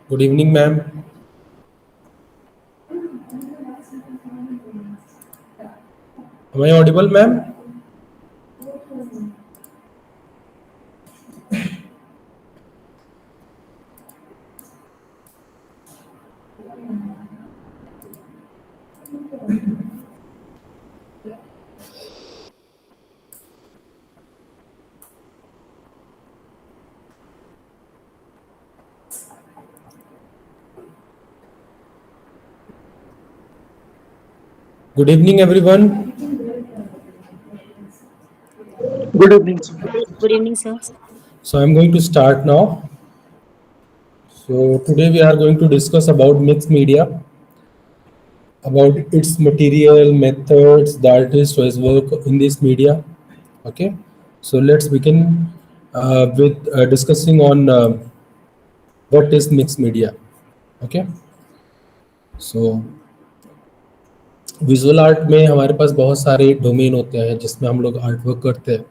Good evening, ma'am. Am I audible, ma'am? Good evening, everyone. Good evening, sir. Good evening, sir. So I'm going to start now. So today we are going to discuss about mixed media, about its material, methods, the artist who has worked in this media. Okay. So let's begin with discussing on what is mixed media. Okay. So visual art में हमारे पास बहुत सारे domain होते हैं जिसमें हम लोग art work करते हैं.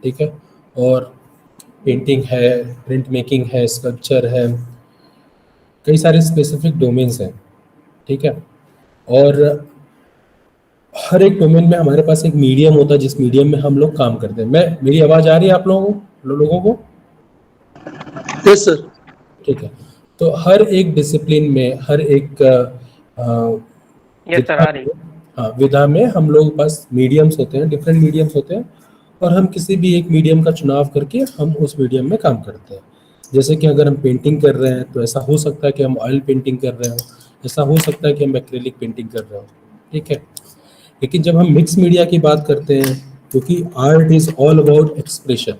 ठीक है. और पेंटिंग है, प्रिंट मेकिंग है, स्कल्पचर है, कई सारे स्पेसिफिक डोमेन्स हैं. ठीक है. और हर एक डोमेन में हमारे पास एक मीडियम होता है जिस मीडियम में हम लोग काम करते हैं. मेरी आवाज़ आ रही है आप लोगों को? Yes, sir. ठीक है. तो हर एक डिसिप्लिन में, हर एक यस सर, आ रही। हाँ, विधा में हम लोग पास मीडियम्स होते हैं, डिफरेंट मीडियम्स होते हैं, और हम किसी भी एक मीडियम का चुनाव करके हम उस मीडियम में काम करते हैं. जैसे कि अगर हम पेंटिंग कर रहे हैं तो ऐसा हो सकता है कि हम ऑयल पेंटिंग कर रहे हो, ऐसा हो सकता है कि हम एक्रेलिक पेंटिंग कर रहे हो. ठीक है. लेकिन जब हम मिक्स मीडिया की बात करते हैं, क्योंकि art is all about expression.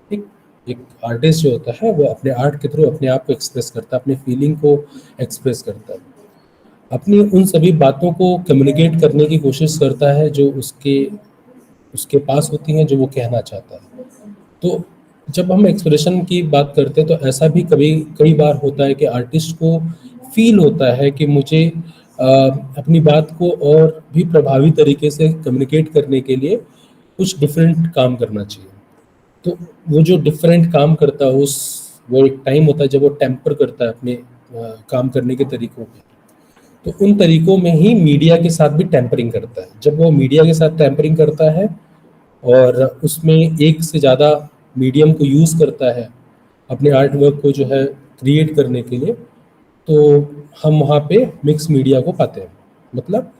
ठीक. एक आर्टिस्ट जो होता है वो अपने आर्ट के थ्रू अपने आप को एक्सप्रेस करता है, अपने फीलिंग को एक्सप्रेस करता है, अपनी उन सभी बातों को कम्युनिकेट करने की कोशिश करता है जो उसके उसके पास होती हैं, जो वो कहना चाहता है. तो जब हम एक्सप्रेशन की बात करते हैं तो ऐसा भी कई बार होता है कि आर्टिस्ट को फील होता है कि मुझे अपनी बात को और भी प्रभावी तरीके से कम्युनिकेट करने के लिए कुछ डिफरेंट काम करना चाहिए. तो वो जो डिफरेंट काम करता है वो एक टाइम होता है जब वो टेम्पर करता है अपने काम करने के तरीकों पे. तो उन तरीकों में ही मीडिया के साथ भी टेम्परिंग करता है. जब वो मीडिया के साथ टेम्परिंग करता है और उसमें एक से ज़्यादा मीडियम को यूज़ करता है अपने आर्ट वर्क को जो है क्रिएट करने के लिए, तो हम वहाँ पे मिक्स मीडिया को पाते हैं. मतलब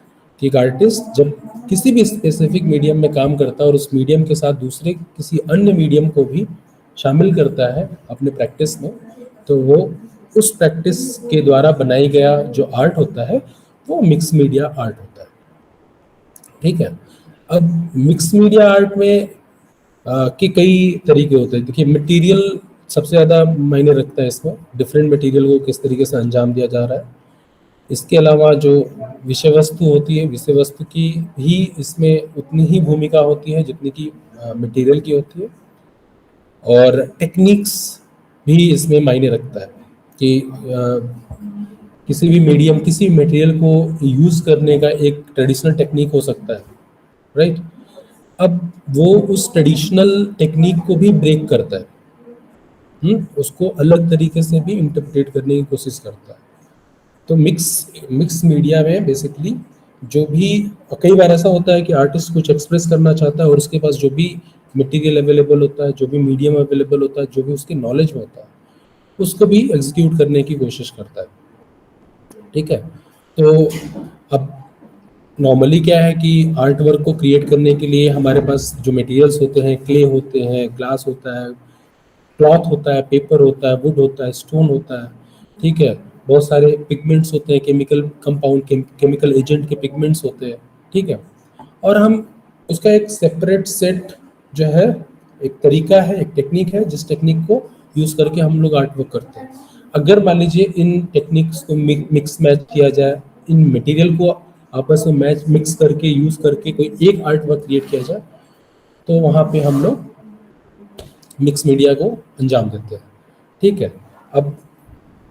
कि एक आर्टिस्ट जब किसी भी स्पेसिफिक मीडियम में काम करता है और उस मीडियम के साथ दूसरे किसी अन्य मीडियम को भी शामिल करता है अपने प्रैक्टिस में, तो वो उस प्रैक्टिस के द्वारा बनाई गया जो आर्ट होता है वो मिक्स मीडिया आर्ट होता है. ठीक है. अब मिक्स मीडिया आर्ट में के कई तरीके होते हैं. देखिए, मटेरियल सबसे ज़्यादा मायने रखता है इसमें, डिफरेंट मटेरियल को किस तरीके से अंजाम दिया जा रहा है. इसके अलावा जो विषय वस्तु होती है, विषय वस्तु की भी इसमें उतनी ही भूमिका होती है जितनी की मटेरियल की होती है. और टेक्निक्स भी इसमें मायने रखता है कि किसी भी मीडियम, किसी मटेरियल को यूज़ करने का एक ट्रेडिशनल टेक्निक हो सकता है, राइट. अब वो उस ट्रेडिशनल टेक्निक को भी ब्रेक करता है, उसको अलग तरीके से भी इंटरप्रेट करने की कोशिश करता है. तो मिक्स मीडिया में बेसिकली जो भी, कई बार ऐसा होता है कि आर्टिस्ट कुछ एक्सप्रेस करना चाहता है और उसके पास जो भी मटेरियल अवेलेबल होता है, जो भी मीडियम अवेलेबल होता है, जो भी उसके नॉलेज में होता है, उसको भी एग्जीक्यूट करने की कोशिश करता है. ठीक है. तो अब नॉर्मली क्या है कि आर्ट वर्क को क्रिएट करने के लिए हमारे पास जो मटेरियल्स होते हैं, क्ले होते हैं, ग्लास होता है, क्लॉथ होता है, पेपर होता है, वुड होता है, स्टोन होता है. ठीक है. बहुत सारे पिगमेंट्स होते हैं, केमिकल कंपाउंड, केमिकल एजेंट के पिगमेंट्स होते हैं. ठीक है. और हम उसका एक सेपरेट सेट जो है, एक तरीका है, एक टेक्निक है, जिस टेक्निक को यूज़ करके हम लोग आर्ट वर्क करते हैं. अगर मान लीजिए इन टेक्निक्स को मिक्स मैच किया जाए, इन मटेरियल को आपस में मिक्स करके यूज़ करके कोई एक आर्ट वर्क क्रिएट किया जाए, तो वहाँ पे हम लोग मिक्स मीडिया को अंजाम देते हैं. ठीक है. अब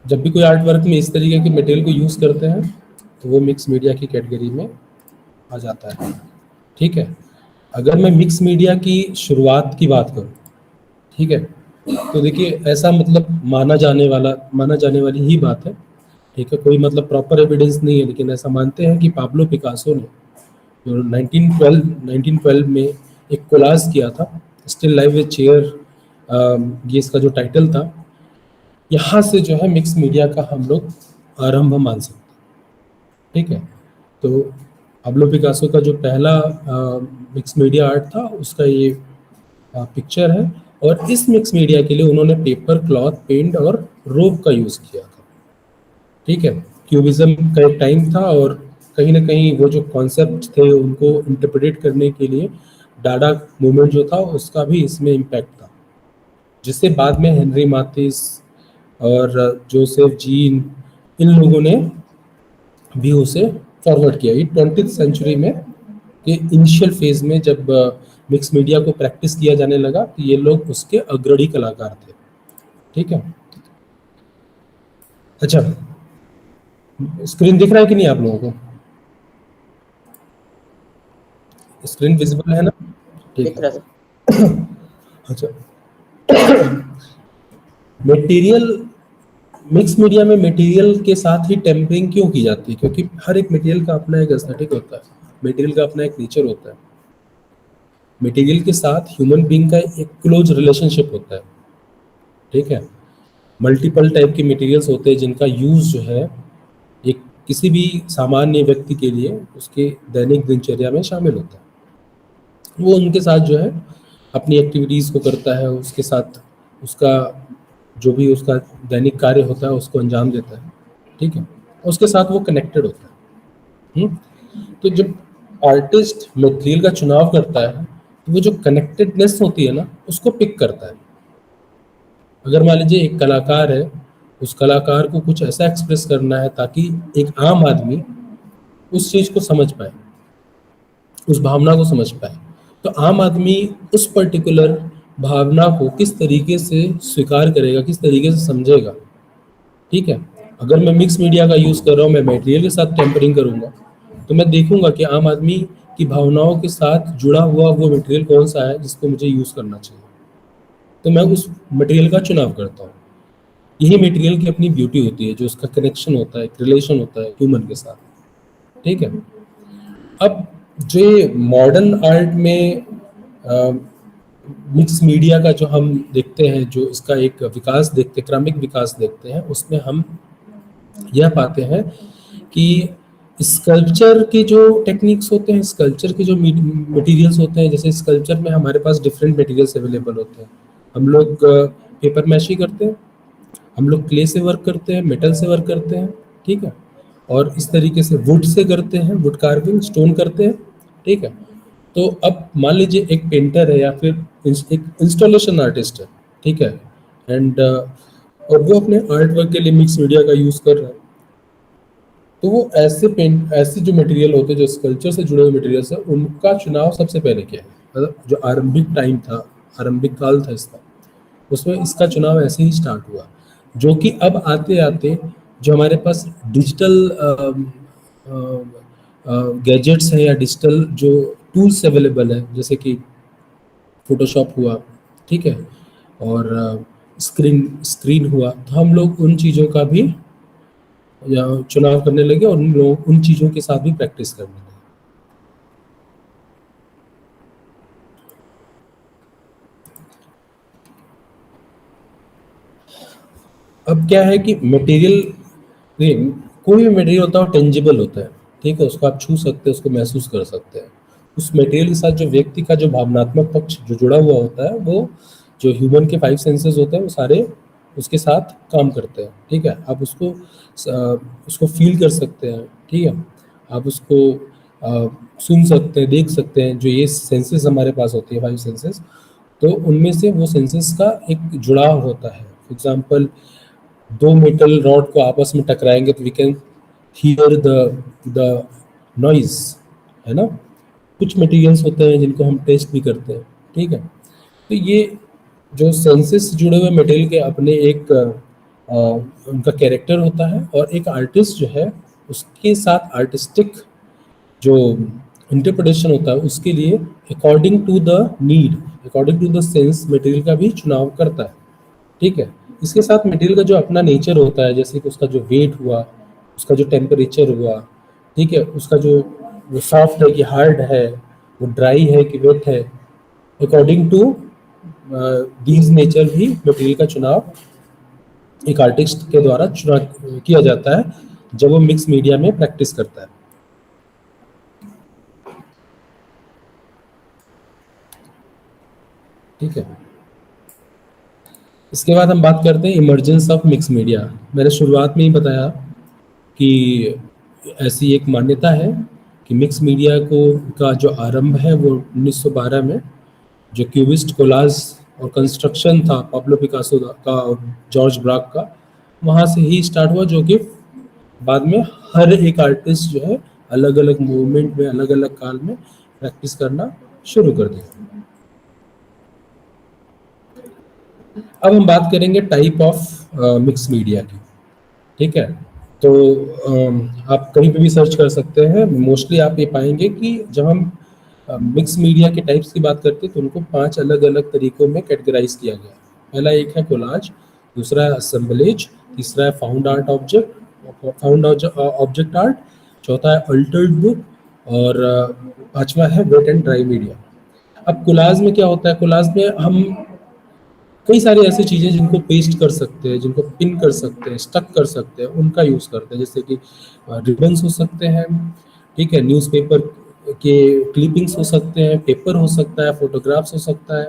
जब भी कोई आर्ट वर्क में इस तरीके के मटेरियल को यूज़ करते हैं तो वो मिक्स मीडिया की कैटेगरी में आ जाता है. ठीक है. अगर मैं मिक्स मीडिया की शुरुआत की बात करूँ, ठीक है, तो देखिए ऐसा मतलब माना जाने वाली ही बात है, ठीक है, कोई मतलब प्रॉपर एविडेंस नहीं है, लेकिन ऐसा मानते हैं कि पाब्लो पिकासो ने जो 1912 में एक कोलाज किया था, स्टिल लाइव विद चेयर, ये इसका जो टाइटल था, यहाँ से जो है मिक्स मीडिया का हम लोग आरंभ मान सकते हैं, ठीक है। तो पाब्लो पिकासो का जो पहला मिक्स मीडिया आर्ट था उसका ये पिक्चर है, और इस मिक्स मीडिया के लिए उन्होंने पेपर, क्लॉथ, पेंट और रोप का यूज किया था, ठीक है। क्यूबिज्म का एक टाइम था, और कहीं ना कहीं वो जो कॉन्सेप्ट थे उनको इंटरप्रेट करने के लिए डाडा मूवमेंट जो था उसका भी इसमें इम्पैक्ट था, जिससे बाद में हेनरी माथिस और जोसेफ जीन, इन लोगों ने भी उसे फॉरवर्ड किया। ये 20th सेंचुरी में के इनिशियल फेज में जब मिक्स मीडिया को प्रैक्टिस किया जाने लगा तो ये लोग उसके अग्रणी कलाकार थे, ठीक है। अच्छा, स्क्रीन दिख रहा है कि नहीं आप लोगों को? स्क्रीन विजिबल है ना? ठीक दिख है। रहा है। अच्छा, मटेरियल, मिक्स मीडिया में मटेरियल के साथ ही टेम्परिंग क्यों की जाती है? क्योंकि हर एक मटेरियल का अपना एक एस्थेटिक होता है, मटेरियल का अपना एक नेचर होता है, मटेरियल के साथ ह्यूमन बीइंग का एक क्लोज रिलेशनशिप होता है, ठीक है। मल्टीपल टाइप के मटेरियल्स होते हैं जिनका यूज जो है एक किसी भी सामान्य व्यक्ति के लिए उसके दैनिक दिनचर्या में शामिल होता है। वो उनके साथ जो है अपनी एक्टिविटीज़ को करता है, उसके साथ उसका जो भी उसका दैनिक कार्य होता है उसको अंजाम देता है, ठीक है, उसके साथ वो कनेक्टेड होता है। तो जब आर्टिस्ट मटेरियल का चुनाव करता है तो वो जो कनेक्टेडनेस होती है ना उसको पिक करता है। अगर मान लीजिए एक कलाकार है, उस कलाकार को कुछ ऐसा एक्सप्रेस करना है ताकि एक आम आदमी उस चीज को समझ पाए, उस भावना को समझ पाए, तो आम आदमी उस पर्टिकुलर भावना को किस तरीके से स्वीकार करेगा, किस तरीके से समझेगा, ठीक है। अगर मैं मिक्स मीडिया का यूज कर रहा हूँ, मैं मटेरियल के साथ टेम्परिंग करूंगा, तो मैं देखूंगा कि आम आदमी की भावनाओं के साथ जुड़ा हुआ वो मटेरियल कौन सा है जिसको मुझे यूज करना चाहिए, तो मैं उस मटेरियल का चुनाव करता हूँ। यही मटेरियल की अपनी ब्यूटी होती है, जो उसका कनेक्शन होता है, एक रिलेशन होता है ह्यूमन के साथ, ठीक है। अब जो मॉडर्न आर्ट में मिक्स मीडिया का जो हम देखते हैं, जो इसका एक विकास देखते, क्रमिक विकास देखते हैं, उसमें हम यह पाते हैं कि स्कल्पचर के जो टेक्निक्स होते हैं, स्कल्पचर के जो मटेरियल्स होते हैं, जैसे स्कल्पचर में हमारे पास डिफरेंट मटेरियल्स अवेलेबल होते हैं। हम लोग पेपर मैशी करते हैं, हम लोग क्ले से वर्क करते हैं, मेटल से वर्क करते हैं, ठीक है, और इस तरीके से वुड से करते हैं, वुड कार्विंग, स्टोन करते हैं, ठीक है। तो अब मान लीजिए एक पेंटर है या फिर एक इंस्टॉलेशन आर्टिस्ट है, ठीक है, एंड और वो अपने आर्ट वर्क के लिए मिक्स मीडिया का यूज कर रहा है, तो वो ऐसे जो मटेरियल होते हैं, जो स्कल्पचर से जुड़े हुए मटेरियल्स है, उनका चुनाव सबसे पहले किया है। मतलब जो आरंभिक टाइम था, आरंभिक काल था इसका, उसमें इसका चुनाव ऐसे ही स्टार्ट हुआ, जो कि अब आते आते जो हमारे पास डिजिटल गैजेट्स हैं या डिजिटल जो टूल्स अवेलेबल है, जैसे कि फोटोशॉप हुआ, ठीक है, और स्क्रीन स्क्रीन हुआ, तो हम लोग उन चीज़ों का भी चुनाव करने लगे और उन लोग उन चीज़ों के साथ भी प्रैक्टिस करने लगे। अब क्या है कि मटेरियल, कोई भी मटेरियल होता है वो टेंजिबल होता है, ठीक है, उसको आप छू सकते हैं, उसको महसूस कर सकते हैं। उस मटेरियल के साथ जो व्यक्ति का जो भावनात्मक पक्ष जो जुड़ा हुआ होता है, वो जो ह्यूमन के 5 सेंसेस होते हैं वो सारे उसके साथ काम करते हैं, ठीक है। आप उसको फील कर सकते हैं, ठीक है, आप उसको सुन सकते हैं, देख सकते हैं, जो ये सेंसेस हमारे पास होती है 5 सेंसेस, तो उनमें से वो सेंसेस का एक जुड़ाव होता है। फॉर एग्जाम्पल, दो मेटल रॉड को आपस में टकराएंगे तो we can hear the noise, है ना। कुछ मटेरियल्स होते हैं जिनको हम टेस्ट भी करते हैं, ठीक है। तो ये जो सेंसेस से जुड़े हुए मटेरियल के अपने एक उनका कैरेक्टर होता है, और एक आर्टिस्ट जो है उसके साथ आर्टिस्टिक जो इंटरप्रिटेशन होता है उसके लिए according to the need, according to the sense material का भी चुनाव करता है, ठीक है। इसके साथ मटेरियल का जो अपना नेचर होता है, जैसे कि उसका जो वेट हुआ, उसका जो टेम्परेचर हुआ, ठीक है, उसका जो वो सॉफ्ट है कि हार्ड है, वो ड्राई है कि वेट है, अकॉर्डिंग टू दीज नेचर भी मटेरियल का चुनाव एक आर्टिस्ट के द्वारा चुना किया जाता है जब वो मिक्स मीडिया में प्रैक्टिस करता है। ठीक है। इसके बाद हम बात करते हैं इमर्जेंस ऑफ मिक्स मीडिया। मैंने शुरुआत में ही बताया कि ऐसी एक मान्यता है कि मिक्स मीडिया को का जो आरंभ है वो 1912 में जो क्यूबिस्ट कोलाज और कंस्ट्रक्शन था पाब्लो पिकासो का और जॉर्ज ब्राक का, वहाँ से ही स्टार्ट हुआ, जो कि बाद में हर एक आर्टिस्ट जो है अलग अलग मूवमेंट में अलग अलग काल में प्रैक्टिस करना शुरू कर दिया। अब हम बात करेंगे टाइप ऑफ मिक्स मीडिया की। ठीक है। तो आप कहीं पे भी सर्च कर सकते हैं, मोस्टली आप ये पाएंगे कि जब हम मिक्स मीडिया के टाइप्स की बात करते हैं तो उनको 5 अलग अलग तरीकों में कैटेगराइज किया गया। पहला एक है कोलाज, दूसरा है असेंबलेज, तीसरा है फाउंड आर्ट ऑब्जेक्ट आर्ट, चौथा है अल्टर्ड बुक और पांचवा है वेट एंड ड्राई मीडिया। अब कोलाज में क्या होता है, कोलाज में हम कई सारी ऐसी चीजें जिनको पेस्ट कर सकते हैं, जिनको पिन कर सकते हैं, स्टक कर सकते हैं, उनका यूज करते हैं। जैसे कि रिबन्स हो सकते हैं, ठीक है, न्यूज़पेपर के क्लिपिंग्स हो सकते हैं, पेपर हो सकता है, फोटोग्राफ्स हो सकता है,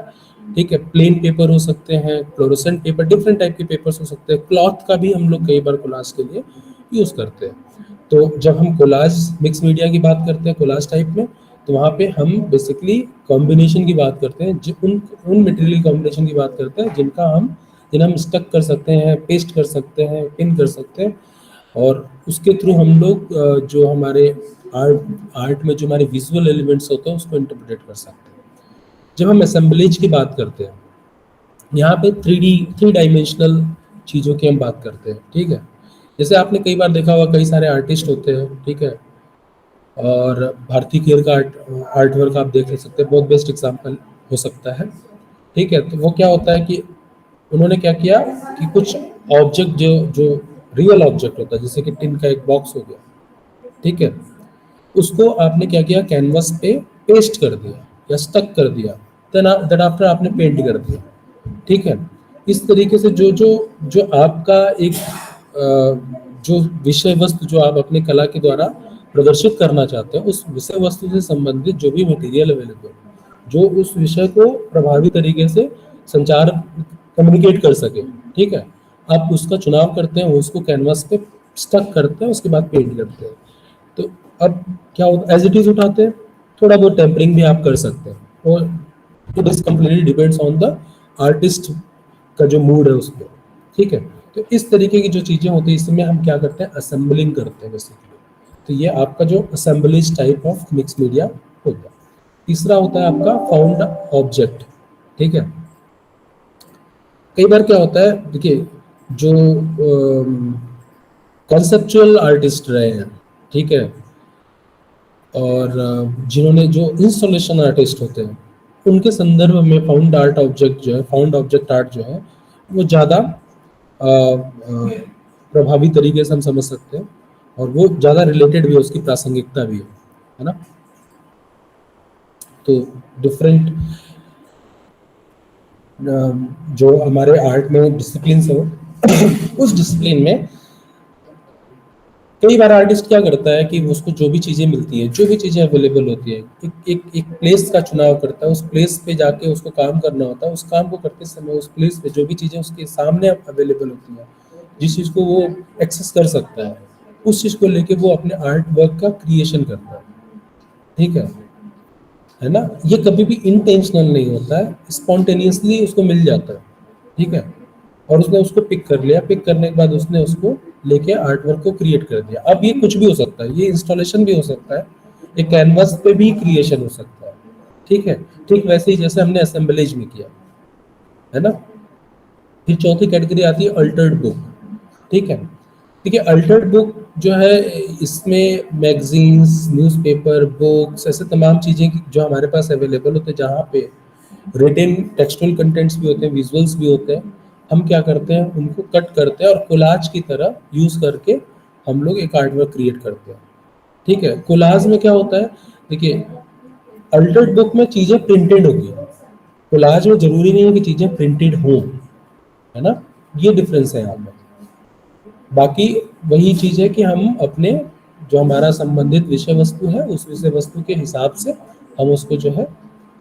ठीक है, प्लेन पेपर हो सकते हैं, फ्लोरोसेंट पेपर, डिफरेंट टाइप के पेपर्स हो सकते हैं, क्लॉथ का भी हम लोग कई बार कोलाज के लिए यूज करते हैं। तो जब हम कोलाज मिक्स मीडिया की बात करते हैं कोलाज टाइप में, तो वहाँ पे हम बेसिकली कॉम्बिनेशन की बात करते हैं, उन मटेरियल कॉम्बिनेशन की बात करते हैं जिन्हें हम स्टक कर सकते हैं, पेस्ट कर सकते हैं, पिन कर सकते हैं, और उसके थ्रू हम लोग जो हमारे आर्ट में जो हमारे विजुअल एलिमेंट्स होते हैं उसको इंटरप्रेट कर सकते हैं। जब हम असेंबलेज की बात करते हैं, यहाँ पे थ्री डायमेंशनल चीज़ों की हम बात करते हैं। ठीक है। जैसे आपने कई बार देखा होगा, कई सारे आर्टिस्ट होते हैं, ठीक है, और भारती खेर का आर्ट वर्क आप देख सकते हैं, बहुत बेस्ट एग्जांपल हो सकता है। ठीक है। तो वो क्या होता है कि उन्होंने क्या किया कि कुछ ऑब्जेक्ट जो रियल ऑब्जेक्ट होता है, जैसे कि टिन का एक बॉक्स हो गया, ठीक है, उसको आपने क्या किया, कैनवस पे पेस्ट कर दिया या स्टक कर दिया, देन आफ्टर आपने पेंट कर दिया। ठीक है। इस तरीके से जो जो जो आपका एक जो विषय वस्तु जो आप अपने कला के द्वारा प्रदर्शित करना चाहते हैं, उस विषय वस्तु से संबंधित जो भी मटेरियल अवेलेबल, जो उस विषय को प्रभावी तरीके से संचार कम्युनिकेट कर सके, ठीक है, आप उसका चुनाव करते हैं, उसको कैनवास पे स्टक करते हैं, उसके बाद पेंट करते हैं। तो अब क्या होता है, एज इट इज उठाते हैं, थोड़ा बहुत टेम्परिंग भी आप कर सकते हैं, और it is completely depends on the artist का जो मूड है उस पर। ठीक है। तो इस तरीके की जो चीजें होती है, इसमें हम क्या करते हैं, असेंबलिंग करते हैं बेसिकली। तो ये आपका जो assemblies type of mix media होता है। तीसरा होता है आपका फाउंड ऑब्जेक्ट। ठीक है। कई बार क्या होता है, देखिए, जो कॉन्सेप्चुअल आर्टिस्ट रहे हैं, ठीक है, और जिन्होंने जो इंस्टॉलेशन आर्टिस्ट होते हैं, उनके संदर्भ में फाउंड ऑब्जेक्ट आर्ट जो है वो ज़्यादा प्रभावी तरीके से हम समझ सकते हैं, और वो ज़्यादा रिलेटेड भी है, उसकी प्रासंगिकता भी है ना। तो डिफरेंट जो हमारे आर्ट में डिसिप्लिन है उस डिसिप्लिन में कई बार आर्टिस्ट क्या करता है कि उसको जो भी चीज़ें मिलती है, जो भी चीज़ें अवेलेबल होती है, एक प्लेस का चुनाव करता है, उस प्लेस पे जाके उसको काम करना होता है, उस काम को करते समय उस प्लेस पे जो भी चीज़ें उसके सामने अवेलेबल होती है, जिस चीज़ को वो एक्सेस कर सकता है, उस चीज़ को लेके वो अपने आर्ट वर्क का क्रिएशन करता है। ठीक है ना। ये कभी भी इंटेंशनल नहीं होता है, स्पॉन्टेनियसली उसको मिल जाता है। ठीक है। और उसने उसको पिक कर लिया, पिक करने के बाद उसने उसको लेके आर्ट वर्क को क्रिएट कर दिया। अब ये कुछ भी हो सकता है, ये इंस्टॉलेशन भी हो सकता है, एक कैनवस पे भी क्रिएशन हो सकता है। ठीक है। ठीक वैसे ही जैसे हमने असेंबलेज में किया है ना। फिर चौथी कैटेगरी आती है अल्टर्ड बुक। ठीक है। ठीक है। अल्टर्ड बुक जो है, इसमें मैगजीन्स, न्यूज़पेपर, बुक्स, ऐसे तमाम चीज़ें जो हमारे पास अवेलेबल होते हैं, जहाँ पे रिटन टेक्सचुअल कंटेंट्स भी होते हैं, विजुअल्स भी होते हैं, हम क्या करते हैं, उनको कट करते हैं और कोलाज की तरह यूज करके हम लोग एक आर्ट वर्क क्रिएट करते हैं। ठीक है, कोलाज में क्या होता है, देखिए अल्टेड बुक में चीजें प्रिंटेड होगी, कोलाज में जरूरी नहीं है कि चीजें प्रिंटेड हो, है ना, ये डिफरेंस है यहाँ पे। बाकी वही चीज है कि हम अपने जो हमारा संबंधित विषय वस्तु है उस विषय वस्तु के हिसाब से हम उसको जो है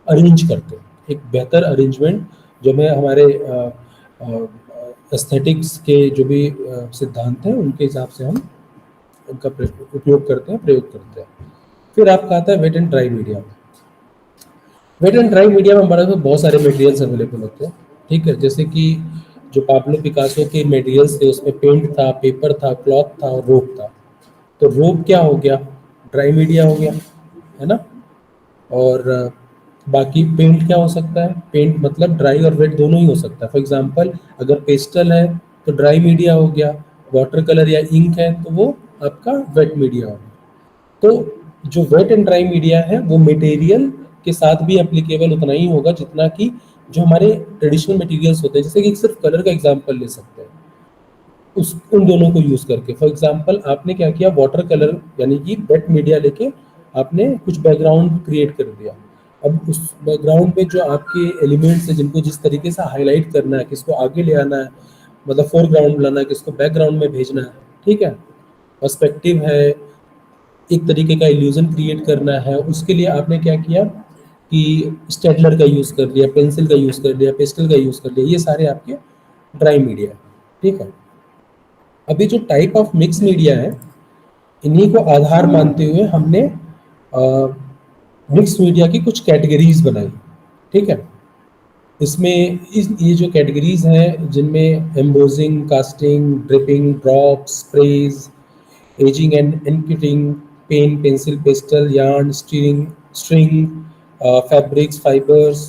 अरेंज करते हैं, एक बेहतर अरेंजमेंट जो में हमारे एस्थेटिक्स के जो भी सिद्धांत हैं उनके हिसाब से हम उनका उपयोग करते हैं, प्रयोग करते हैं। फिर आपका आता है wet and dry media. Wet and dry media में हमारे पास बहुत सारे मटेरियल्स अवेलेबल होते हैं। ठीक है, जैसे कि जो पाब्लो पिकासो के मटेरियल्स थे उसमें पेंट था, पेपर था, क्लॉथ था और रोप था। तो रोप क्या हो गया, ड्राई मीडिया हो गया, है ना। और बाकी पेंट क्या हो सकता है, पेंट मतलब ड्राई और वेट दोनों ही हो सकता है। फॉर एग्जांपल अगर पेस्टल है तो ड्राई मीडिया हो गया, वाटर कलर या इंक है तो वो आपका वेट मीडिया हो गया। तो जो वेट एंड ड्राई मीडिया है वो मटेरियल के साथ भी एप्लीकेबल उतना ही होगा जितना कि जो हमारे ट्रेडिशनल मटेरियल्स होते हैं। जैसे कि सिर्फ कलर का एग्जांपल ले सकते हैं उस उन दोनों को यूज करके। फॉर एग्जांपल आपने क्या किया, वाटर कलर यानी कि वेट मीडिया लेके आपने कुछ बैकग्राउंड क्रिएट कर दिया। अब उस बैकग्राउंड में जो आपके एलिमेंट्स है जिनको जिस तरीके से हाईलाइट करना है, किसको आगे ले आना है, मतलब फोरग्राउंड लाना है, किसको बैकग्राउंड में भेजना है, ठीक है, पर्सपेक्टिव है, एक तरीके का इल्यूजन क्रिएट करना है, उसके लिए आपने क्या किया कि स्टेडलर का यूज कर लिया, पेंसिल का यूज कर लिया, पेस्टल का यूज कर लिया, ये सारे आपके ड्राई मीडिया है। ठीक है, अभी जो टाइप ऑफ मिक्स मीडिया है इन्हीं को आधार मानते हुए हमने मिक्स मीडिया की कुछ कैटेगरीज बनाई। ठीक है, इसमें ये जो कैटेगरीज हैं जिनमें embossing, casting, dripping, drops, sprays, aging and inking, pen, pencil, pastel, yarn, string, fabrics, fibres,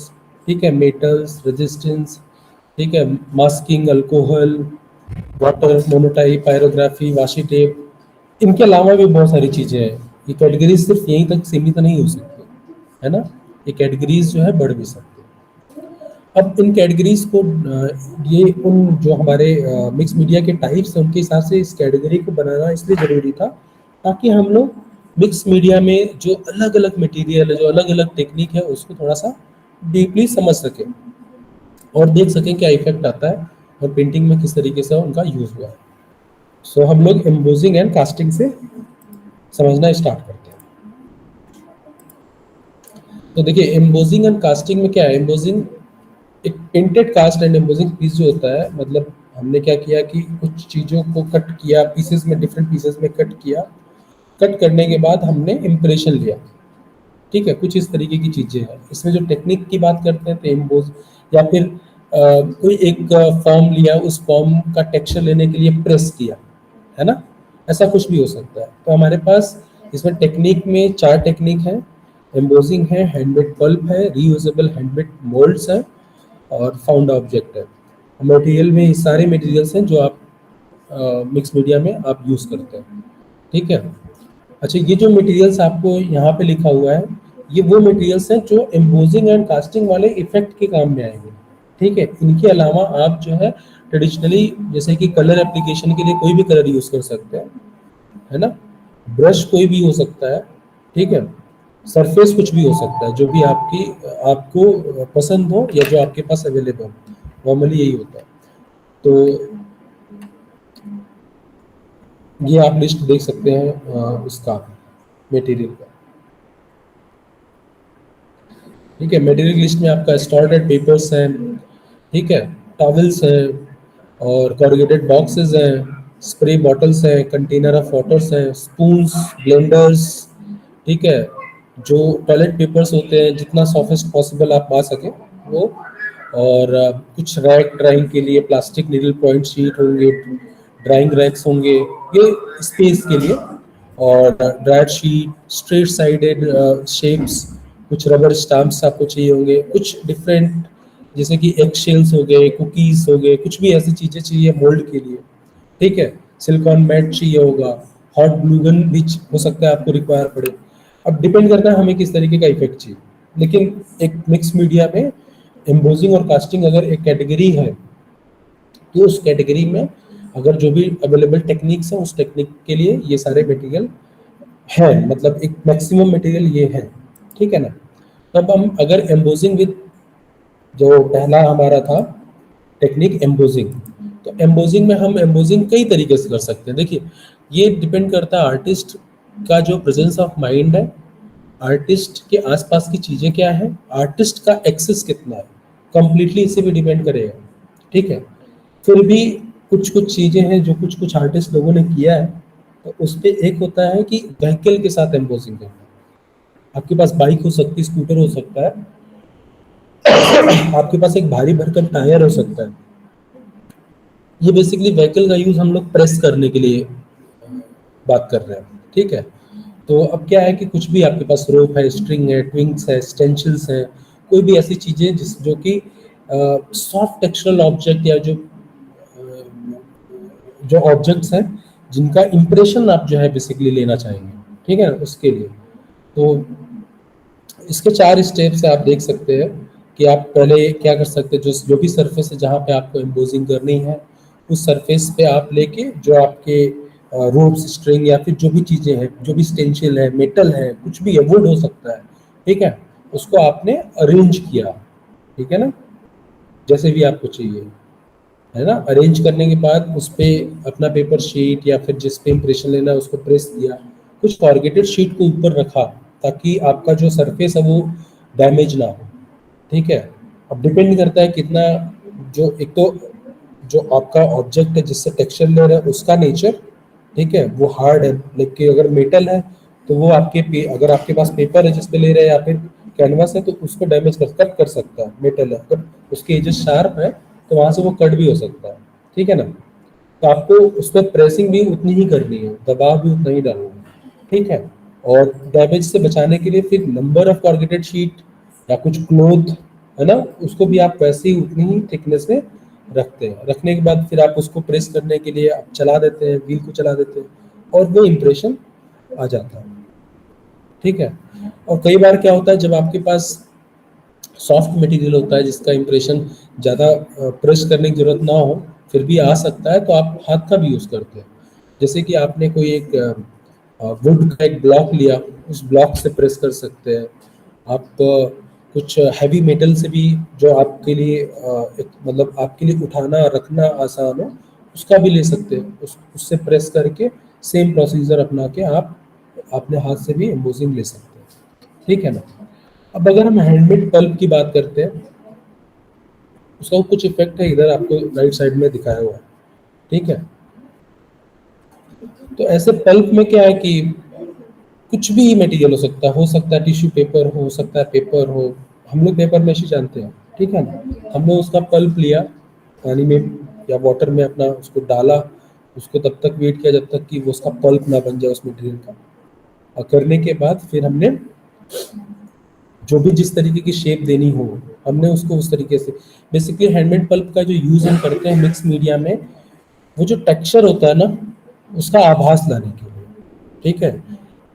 ठीक है, मेटल्स, रेजिस्टेंस, ठीक है, masking, alcohol, water, monotype, pyrography, washi tape, इनके अलावा भी बहुत सारी चीजें हैं। ये कैटेगरीज सिर्फ यहीं तक सीमित नहीं हो सकती, है ना, ये कैटेगरीज जो है बढ़ भी सकती है। अब इन कैटेगरीज को ये उन जो हमारे मिक्स मीडिया के टाइप्स हैं उनके हिसाब से इस कैटेगरी को बनाना इसलिए जरूरी था ताकि हम लोग मिक्स मीडिया में जो अलग अलग मटेरियल है, जो अलग अलग टेक्निक है, उसको थोड़ा सा डीपली समझ सकें और देख सकें क्या इफेक्ट आता है और पेंटिंग में किस तरीके से उनका यूज हुआ है। सो हम लोग एम्बोजिंग एंड कास्टिंग से समझना स्टार्ट करते हैं। तो देखिए एम्बोजिंग एंड कास्टिंग में क्या है, एम्बोजिंग एक painted cast and embossing piece जो होता है, मतलब हमने क्या किया कि कुछ चीज़ों को कट किया, पीसेस में, डिफरेंट पीसेस में कट किया, कट करने के बाद हमने इम्प्रेशन लिया। ठीक है, कुछ इस तरीके की चीज़ें हैं। इसमें जो टेक्निक की बात करते हैं तो एम्बोज या फिर कोई एक फॉर्म लिया, उस फॉर्म का टेक्सचर लेने के लिए प्रेस किया, है ना, ऐसा कुछ भी हो सकता है। तो हमारे पास इसमें टेक्निक में 4 टेक्निक है, एम्बोजिंग है, हैंडमेड पल्प है, रीयूजेबल हैंडमेड मोल्ड्स है और फाउंड ऑब्जेक्ट है। मटेरियल में ये सारे मटेरियल्स हैं जो आप मिक्स मीडिया में आप यूज़ करते हैं। ठीक है, अच्छा ये जो मटेरियल्स आपको यहाँ पे लिखा हुआ है ये वो मटेरियल्स हैं जो एम्बोजिंग एंड कास्टिंग वाले इफेक्ट के काम में आएंगे। ठीक है, इनके अलावा आप जो है ट्रेडिशनली जैसे कि कलर एप्लीकेशन के लिए कोई भी कलर यूज़ कर सकते हैं, है ना, ब्रश कोई भी हो सकता है, ठीक है, सरफेस कुछ भी हो सकता है, जो भी आपको पसंद हो या जो आपके पास अवेलेबल हो, नॉर्मली यही होता है। तो ये आप लिस्ट देख सकते हैं उसका मटेरियल का। ठीक है, मटेरियल लिस्ट में आपका स्टॉर्टेड पेपर्स हैं, ठीक है, टॉवल्स हैं और कॉर्गेटेड बॉक्सेस हैं, स्प्रे बॉटल्स हैं, कंटेनर ऑफ वाटर्स हैं, स्पून्स, ब्लेंडर्स, ठीक है, जो टॉयलेट पेपर्स होते हैं जितना सॉफ्टेस्ट पॉसिबल आप पा सकें वो, और कुछ रैक ड्राइंग के लिए प्लास्टिक नीडल पॉइंट शीट होंगे, ड्राइंग रैक्स होंगे ये स्पेस के लिए, और dried sheet, straight sided shapes, कुछ रबर स्टाम्प्स आपको चाहिए होंगे, कुछ डिफरेंट जैसे कि एग शेल्स हो गए, कुकीज हो गए, कुछ भी ऐसी चीज़ें चाहिए मोल्ड के लिए। ठीक है, सिलिकॉन मैट चाहिए होगा, हॉट ग्लू गन भी हो सकता है आपको रिक्वायर पड़े। अब डिपेंड करता है हमें किस तरीके का इफेक्ट चाहिए, लेकिन एक मिक्स मीडिया में एम्बोजिंग और कास्टिंग अगर एक कैटेगरी है तो उस कैटेगरी में अगर जो भी अवेलेबल टेक्निक्स हैं उस टेक्निक के लिए ये सारे मटेरियल है, मतलब एक मैक्सिमम मटेरियल ये है, ठीक है ना। तब हम अगर एम्बोजिंग विद, जो पहला हमारा था टेक्निक एम्बोजिंग, तो एम्बोजिंग में हम एम्बोजिंग कई तरीके से कर सकते हैं। देखिए ये डिपेंड करता है आर्टिस्ट का जो प्रेजेंस ऑफ माइंड है, आर्टिस्ट के आसपास की चीजें क्या है, आर्टिस्ट का एक्सेस कितना है, कंप्लीटली इसी पे डिपेंड करेगा, ठीक है। फिर भी कुछ कुछ चीजें हैं जो कुछ कुछ आर्टिस्ट लोगों ने किया है, तो उस पे एक होता है कि व्हीकल के साथ एम्बोजिंग करना। आपके पास बाइक हो सकती है, स्कूटर हो सकता है, आपके पास एक भारी भरकम टायर हो सकता है। ये बेसिकली व्हीकल का यूज हम लोग प्रेस करने के लिए बात कर रहे हैं, ठीक है। तो अब क्या है कि कुछ भी आपके पास रोप है, स्ट्रिंग है, ट्विंग्स है, स्टेंशिल्स है, कोई भी ऐसी चीजें जिस जो कि सॉफ्ट टेक्सचरल ऑब्जेक्ट या जो ऑब्जेक्ट्स हैं जिनका इंप्रेशन आप जो है बेसिकली लेना चाहेंगे, ठीक है ना, उसके लिए। तो इसके 4 स्टेप्स आप देख सकते हैं कि आप पहले क्या कर सकते हैं, जो भी सरफेस है जहाँ पे आपको एम्बोजिंग करनी है, उस सरफेस पे आप लेके जो आपके रोप्स, स्ट्रिंग या फिर जो भी चीज़ें हैं, जो भी स्टेंशियल है, मेटल है, कुछ भी है, वुड हो सकता है, ठीक है, उसको आपने अरेंज किया, ठीक है ना, जैसे भी आपको चाहिए, है ना। अरेंज करने के बाद उस पर अपना पेपर शीट या फिर जिस पे इम्प्रेशन लेना है उसको प्रेस किया, कुछ कॉर्गेटेड शीट को ऊपर रखा ताकि आपका जो सरफेस है वो डैमेज ना हो, ठीक है। अब डिपेंड करता है कितना, जो एक तो जो आपका ऑब्जेक्ट है जिससे टेक्सचर ले रहा है उसका नेचर, ठीक है, वो हार्ड है, लेकिन अगर मेटल है तो वो अगर आपके पास पेपर है जिस पे ले रहे हैं या फिर कैनवास है तो उसको डैमेज कट कर सकता है। मेटल है, अगर उसके एजेस शार्प है तो वहां से वो कट भी हो सकता है, ठीक है ना। तो आपको उस पर प्रेसिंग भी उतनी ही करनी है, दबाव भी उतना ही डालना है, ठीक है। और डैमेज से बचाने के लिए फिर नंबर ऑफ कॉर्गेटेड शीट या कुछ क्लोथ, है ना, उसको भी आप वैसे ही उतनी ही थिकनेस में रखते हैं। रखने के बाद फिर आप उसको प्रेस करने के लिए आप चला देते हैं, व्हील को चला देते हैं और वो इम्प्रेशन आ जाता है, ठीक है। और कई बार क्या होता है जब आपके पास सॉफ्ट मटेरियल होता है जिसका इम्प्रेशन ज़्यादा प्रेस करने की जरूरत ना हो फिर भी आ सकता है, तो आप हाथ का भी यूज़ करते हैं। जैसे कि आपने कोई एक वुड का एक ब्लॉक लिया, उस ब्लॉक से प्रेस कर सकते हैं आप। कुछ हैवी मेटल से भी जो आपके लिए मतलब आपके लिए उठाना रखना आसान हो उसका भी ले सकते हैं, उससे प्रेस करके सेम प्रोसीजर अपना के आप अपने हाथ से भी एम्बोजिंग ले सकते हैं, ठीक है ना। अब अगर हम हैंडमेड पल्प की बात करते हैं, उसका कुछ इफेक्ट है इधर आपको राइट साइड में दिखाया हुआ है, ठीक है। तो ऐसे पल्प में क्या है कि कुछ भी मटेरियल हो सकता है टिश्यू पेपर हो सकता है, पेपर हो, हम लोग पेपर में ही जानते हैं, ठीक है ना। हमने उसका पल्प लिया, पानी में या वाटर में अपना उसको डाला, उसको तब तक वेट किया जब तक कि वो उसका पल्प ना बन जाए उस मटेरियल का। और करने के बाद फिर हमने जो भी जिस तरीके की शेप देनी हो हमने उसको उस तरीके से, बेसिकली हैंडमेड पल्प का जो यूज हम करते हैं मिक्स मीडिया में, वो जो टेक्सचर होता है ना उसका आभास लाने के लिए, ठीक है।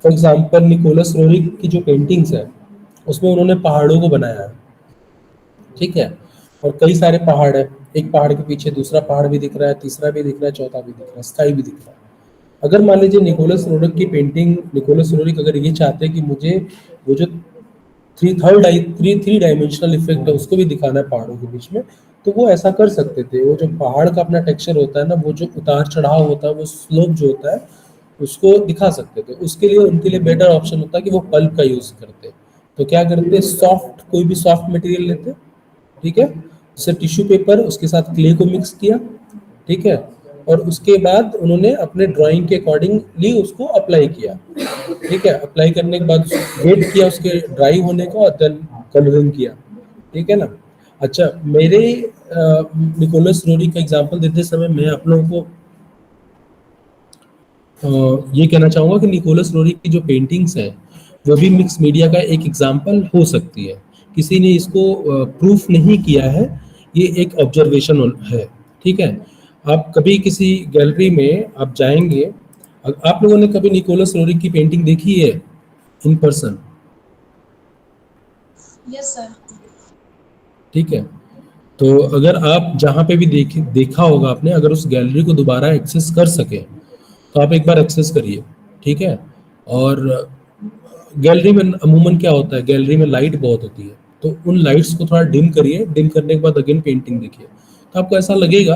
फॉर एग्जाम्पल निकोलस रोरिक की जो पेंटिंग्स है उसमें उन्होंने पहाड़ों को बनाया है, ठीक है, और कई सारे पहाड़ है, एक पहाड़ के पीछे दूसरा पहाड़ भी दिख रहा है, तीसरा भी दिख रहा है, चौथा भी दिख रहा है, स्काई भी दिख रहा है। अगर मान लीजिए निकोलस रोरिक की पेंटिंग, निकोलस रोरिक अगर ये चाहते हैं कि मुझे वो जो थ्री डायमेंशनल इफेक्ट है उसको भी दिखाना है पहाड़ों के बीच में, तो वो ऐसा कर सकते थे। वो जो पहाड़ का अपना टेक्सचर होता है ना, वो जो उतार चढ़ाव होता है, वो स्लोप जो होता है उसको दिखा सकते थे। उसके लिए उनके लिए बेटर ऑप्शन होता है कि वो पल्प का यूज करते। तो क्या करते, सॉफ्ट कोई भी सॉफ्ट मटेरियल लेते, ठीक है, जैसे टिश्यू पेपर, उसके साथ क्ले को मिक्स किया, ठीक है, और उसके बाद उन्होंने अपने ड्राइंग के अकॉर्डिंगली उसको अप्लाई किया, ठीक है। अप्लाई करने के बाद वेट किया उसके ड्राई होने का और देन कलरिंग किया, ठीक है ना। अच्छा, मेरे निकोलस रोरी का एग्जांपल देते समय मैं आप लोगों को ये कहना चाहूँगा कि निकोलस रोरी की जो पेंटिंग्स है वो भी मिक्स मीडिया का एक एग्जांपल हो सकती है। किसी ने इसको प्रूफ नहीं किया है, ये एक ऑब्जर्वेशन है, ठीक है। आप कभी किसी गैलरी में आप जाएंगे, आप लोगों ने कभी निकोलस रोरी की पेंटिंग देखी है इन पर्सन? Yes sir. ठीक है, तो अगर आप जहाँ पे भी देखा होगा आपने, अगर उस गैलरी को दोबारा एक्सेस कर सके तो आप एक बार एक्सेस करिए, ठीक है। और गैलरी में अमूमन क्या होता है, गैलरी में लाइट बहुत होती है, तो उन लाइट्स को थोड़ा डिम करिए। डिम करने के बाद अगेन पेंटिंग देखिए, तो आपको ऐसा लगेगा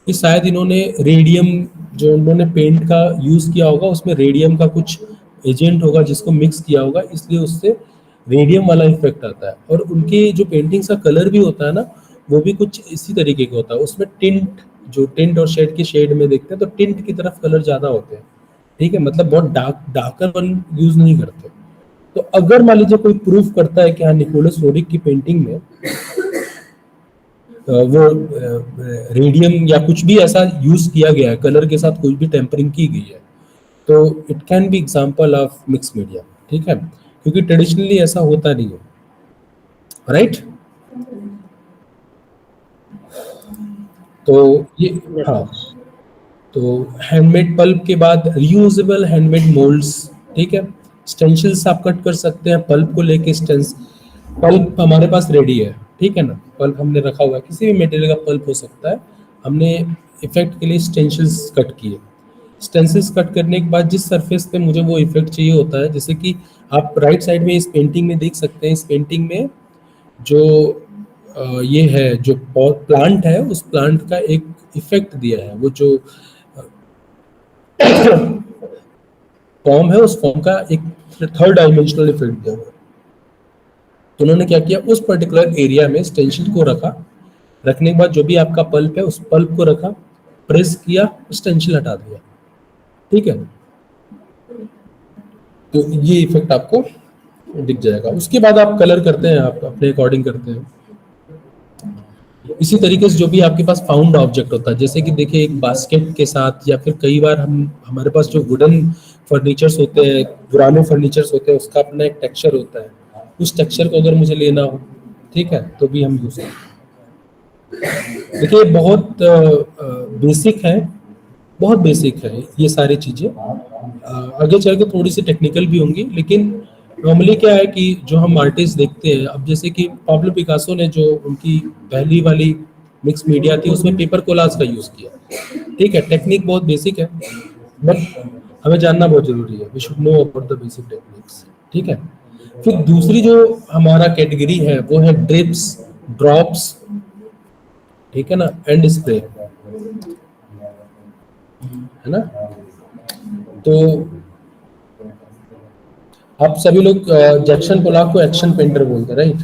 कि शायद इन्होंने रेडियम, जो उन्होंने पेंट का यूज किया होगा उसमें रेडियम का कुछ एजेंट होगा जिसको मिक्स किया होगा, इसलिए उससे रेडियम वाला इफेक्ट आता है। और उनके जो पेंटिंग्स का कलर भी होता है ना, वो भी कुछ इसी तरीके का होता है। उसमें टिंट, जो टिंट और शेड के शेड में देखते हैं तो टिंट की तरफ कलर ज्यादा होते हैं, ठीक है, मतलब बहुत डार्कर वन यूज नहीं करते। तो अगर मान लीजिए कोई प्रूफ करता है कि हाँ निकोलस रोडिक की पेंटिंग में वो रेडियम या कुछ भी ऐसा यूज किया गया है, कलर के साथ कुछ भी टेम्परिंग की गई है, तो it can be example of mix media, ठीक है, क्योंकि ट्रेडिशनली ऐसा होता नहीं है, राइट। तो ये, हाँ, तो हैंडमेड पल्प के बाद रियूजेबल हैंडमेड मोल्ड्स, ठीक है। स्टेंसिल्स आप कट कर सकते हैं पल्प को लेके। पल्प हमारे पास रेडी है, ठीक है ना, पल्प हमने रखा हुआ है, किसी भी मटेरियल का पल्प हो सकता है। हमने इफेक्ट के लिए स्टेंसिल्स कट किए। स्टेंसिल्स कट करने के बाद जिस सरफेस पे मुझे वो इफेक्ट चाहिए होता है, जैसे कि आप राइट साइड में इस पेंटिंग में देख सकते हैं, इस पेंटिंग में जो ये है, जो प्लांट है, उस प्लांट का एक इफेक्ट दिया है, वो जो फॉर्म है उस फॉर्म का एक थर्ड डायमेंशनल इफेक्ट दिया हुआ है। तो उन्होंने क्या किया, उस पर्टिकुलर एरिया में स्टेंसिल को रखा, रखने के बाद जो भी आपका पल्प है उस पल्प को रखा, प्रेस किया, स्टेंसिल हटा दिया, ठीक है। तो ये इफेक्ट आपको दिख जाएगा। उसके बाद आप कलर करते हैं, आप अपने अकॉर्डिंग करते हैं। इसी तरीके से जो भी आपके पास फाउंड ऑब्जेक्ट होता है, जैसे कि देखिए एक बास्केट के साथ, या फिर कई बार हमारे पास जो वुडन फर्नीचर्स होते हैं, पुराने फर्नीचर्स होते हैं, उसका अपना एक टेक्सचर होता है। उस टेक्सचर को अगर मुझे लेना हो, ठीक है, तो भी हम यूज करते हैं। देखिए बहुत बेसिक है, बहुत बेसिक है ये सारी चीजें। आगे चल के थोड़ी सी टेक्निकल भी होंगी, लेकिन नॉर्मली क्या है कि जो हम आर्टिस्ट देखते हैं, अब जैसे कि पाब्लो पिकासो ने जो उनकी पहली वाली मिक्स मीडिया थी उसमें पेपर कोलाज का यूज किया, ठीक है। टेक्निक बहुत बेसिक है, बट हमें जानना बहुत जरूरी है। We should know about the basic techniques, ठीक है। फिर दूसरी जो हमारा कैटेगरी है वो है ड्रिप्स, ड्रॉप्स, ठीक है ना, एंड स्प्रे, है ना। तो आप सभी लोग जैक्सन पोलाक को एक्शन पेंटर बोलते हैं, राइट,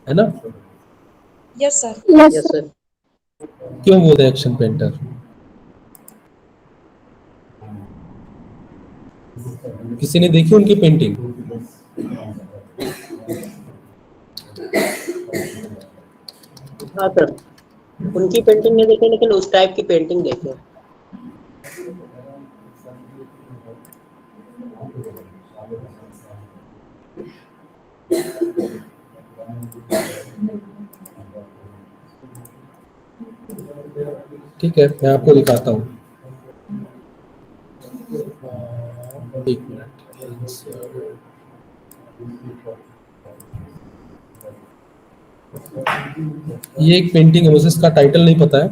है ना। Yes sir. Yes, sir. क्यों बोलते हैं एक्शन पेंटर? किसी ने देखी उनकी पेंटिंग? हाँ सर, उनकी पेंटिंग नहीं देखी लेकिन उस टाइप की पेंटिंग देखी। ठीक है, मैं आपको दिखाता हूँ, एक मिनट। ये एक पेंटिंग है, मुझे इसका टाइटल नहीं पता है,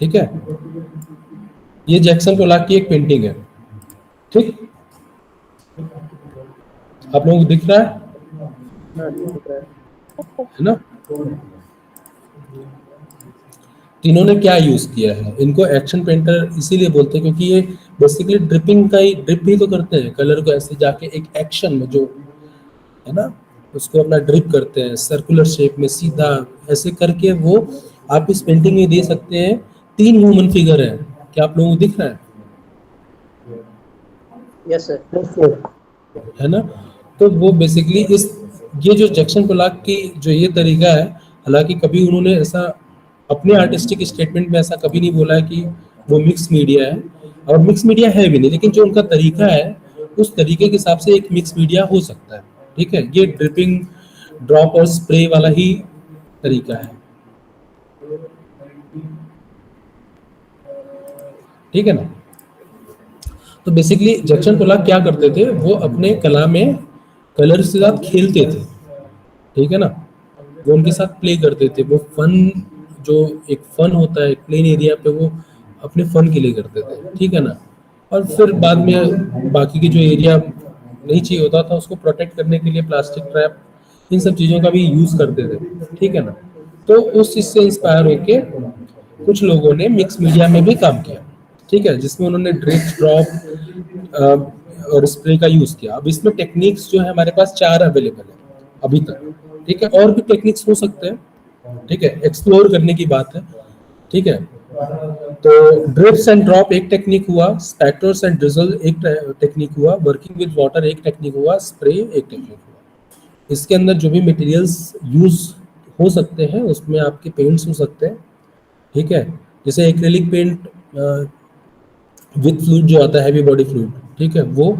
ठीक है। ये जैक्सन पोलाक की एक पेंटिंग है, ठीक, आप लोगों को दिख रहा है ना। इन्होंने क्या यूज किया है, इनको एक्शन पेंटर इसीलिए बोलते हैं क्योंकि ये बेसिकली ड्रिपिंग का ही, ड्रिप ही तो करते हैं, कलर को ऐसे जाके एक एक्शन में जो है ना उसको अपना ड्रिप करते हैं, सर्कुलर शेप में सीधा ऐसे करके वो आप इस पेंटिंग में दे सकते हैं। 3 ह्यूमन फिगर है, क्या आप लोगों को दिख रहा है? Yes sir. है ना। तो वो बेसिकली इस, ये जो जैक्सन पोलाक की जो ये तरीका है, हालांकि कभी उन्होंने ऐसा अपने आर्टिस्टिक स्टेटमेंट में ऐसा कभी नहीं बोला है कि वो मिक्स मीडिया है, और मिक्स मीडिया है भी नहीं, लेकिन जो उनका तरीका है उस तरीके के हिसाब से एक मिक्स मीडिया हो सकता है, ठीक है। ये ड्रिपिंग, ड्रॉप और स्प्रे वाला ही तरीका है, ठीक है ना। तो बेसिकली जैक्सन पोलाक क्या करते थे, वो अपने कला में कलर के साथ खेलते थे, ठीक है ना। वो उनके साथ प्ले करते थे। वो फन, जो एक फन होता है प्लेन एरिया पे, वो अपने फन के लिए करते थे, ठीक है ना। और फिर बाद में बाकी के जो एरिया नहीं चाहिए होता था उसको प्रोटेक्ट करने के लिए प्लास्टिक ट्रैप, इन सब चीज़ों का भी यूज़ करते थे, ठीक है ना। तो उस चीज़ से इंस्पायर होके कुछ लोगों ने मिक्स मीडिया में भी काम किया, ठीक है, जिसमें उन्होंने ड्रिप, ड्रॉप और स्प्रे का यूज़ किया। अब इसमें टेक्निक्स जो है हमारे पास 4 अवेलेबल है अभी तक, ठीक है, और भी टेक्निक्स हो सकते हैं, ठीक है, एक्सप्लोर करने की बात है, ठीक है। तो ड्रिप्स एंड ड्रॉप एक टेक्निक हुआ, स्पैटर्स एंड ड्रिजल एक टेक्निक हुआ, वर्किंग विद वाटर एक टेक्निक हुआ, स्प्रे एक टेक्निक हुआ। इसके अंदर जो भी मटेरियल्स यूज हो सकते हैं उसमें आपके पेंट्स हो सकते हैं, ठीक है, जैसे एक्रेलिक पेंट विद फ्लूइड जो आता है, हैवी बॉडी फ्लूइड, ठीक है, वो,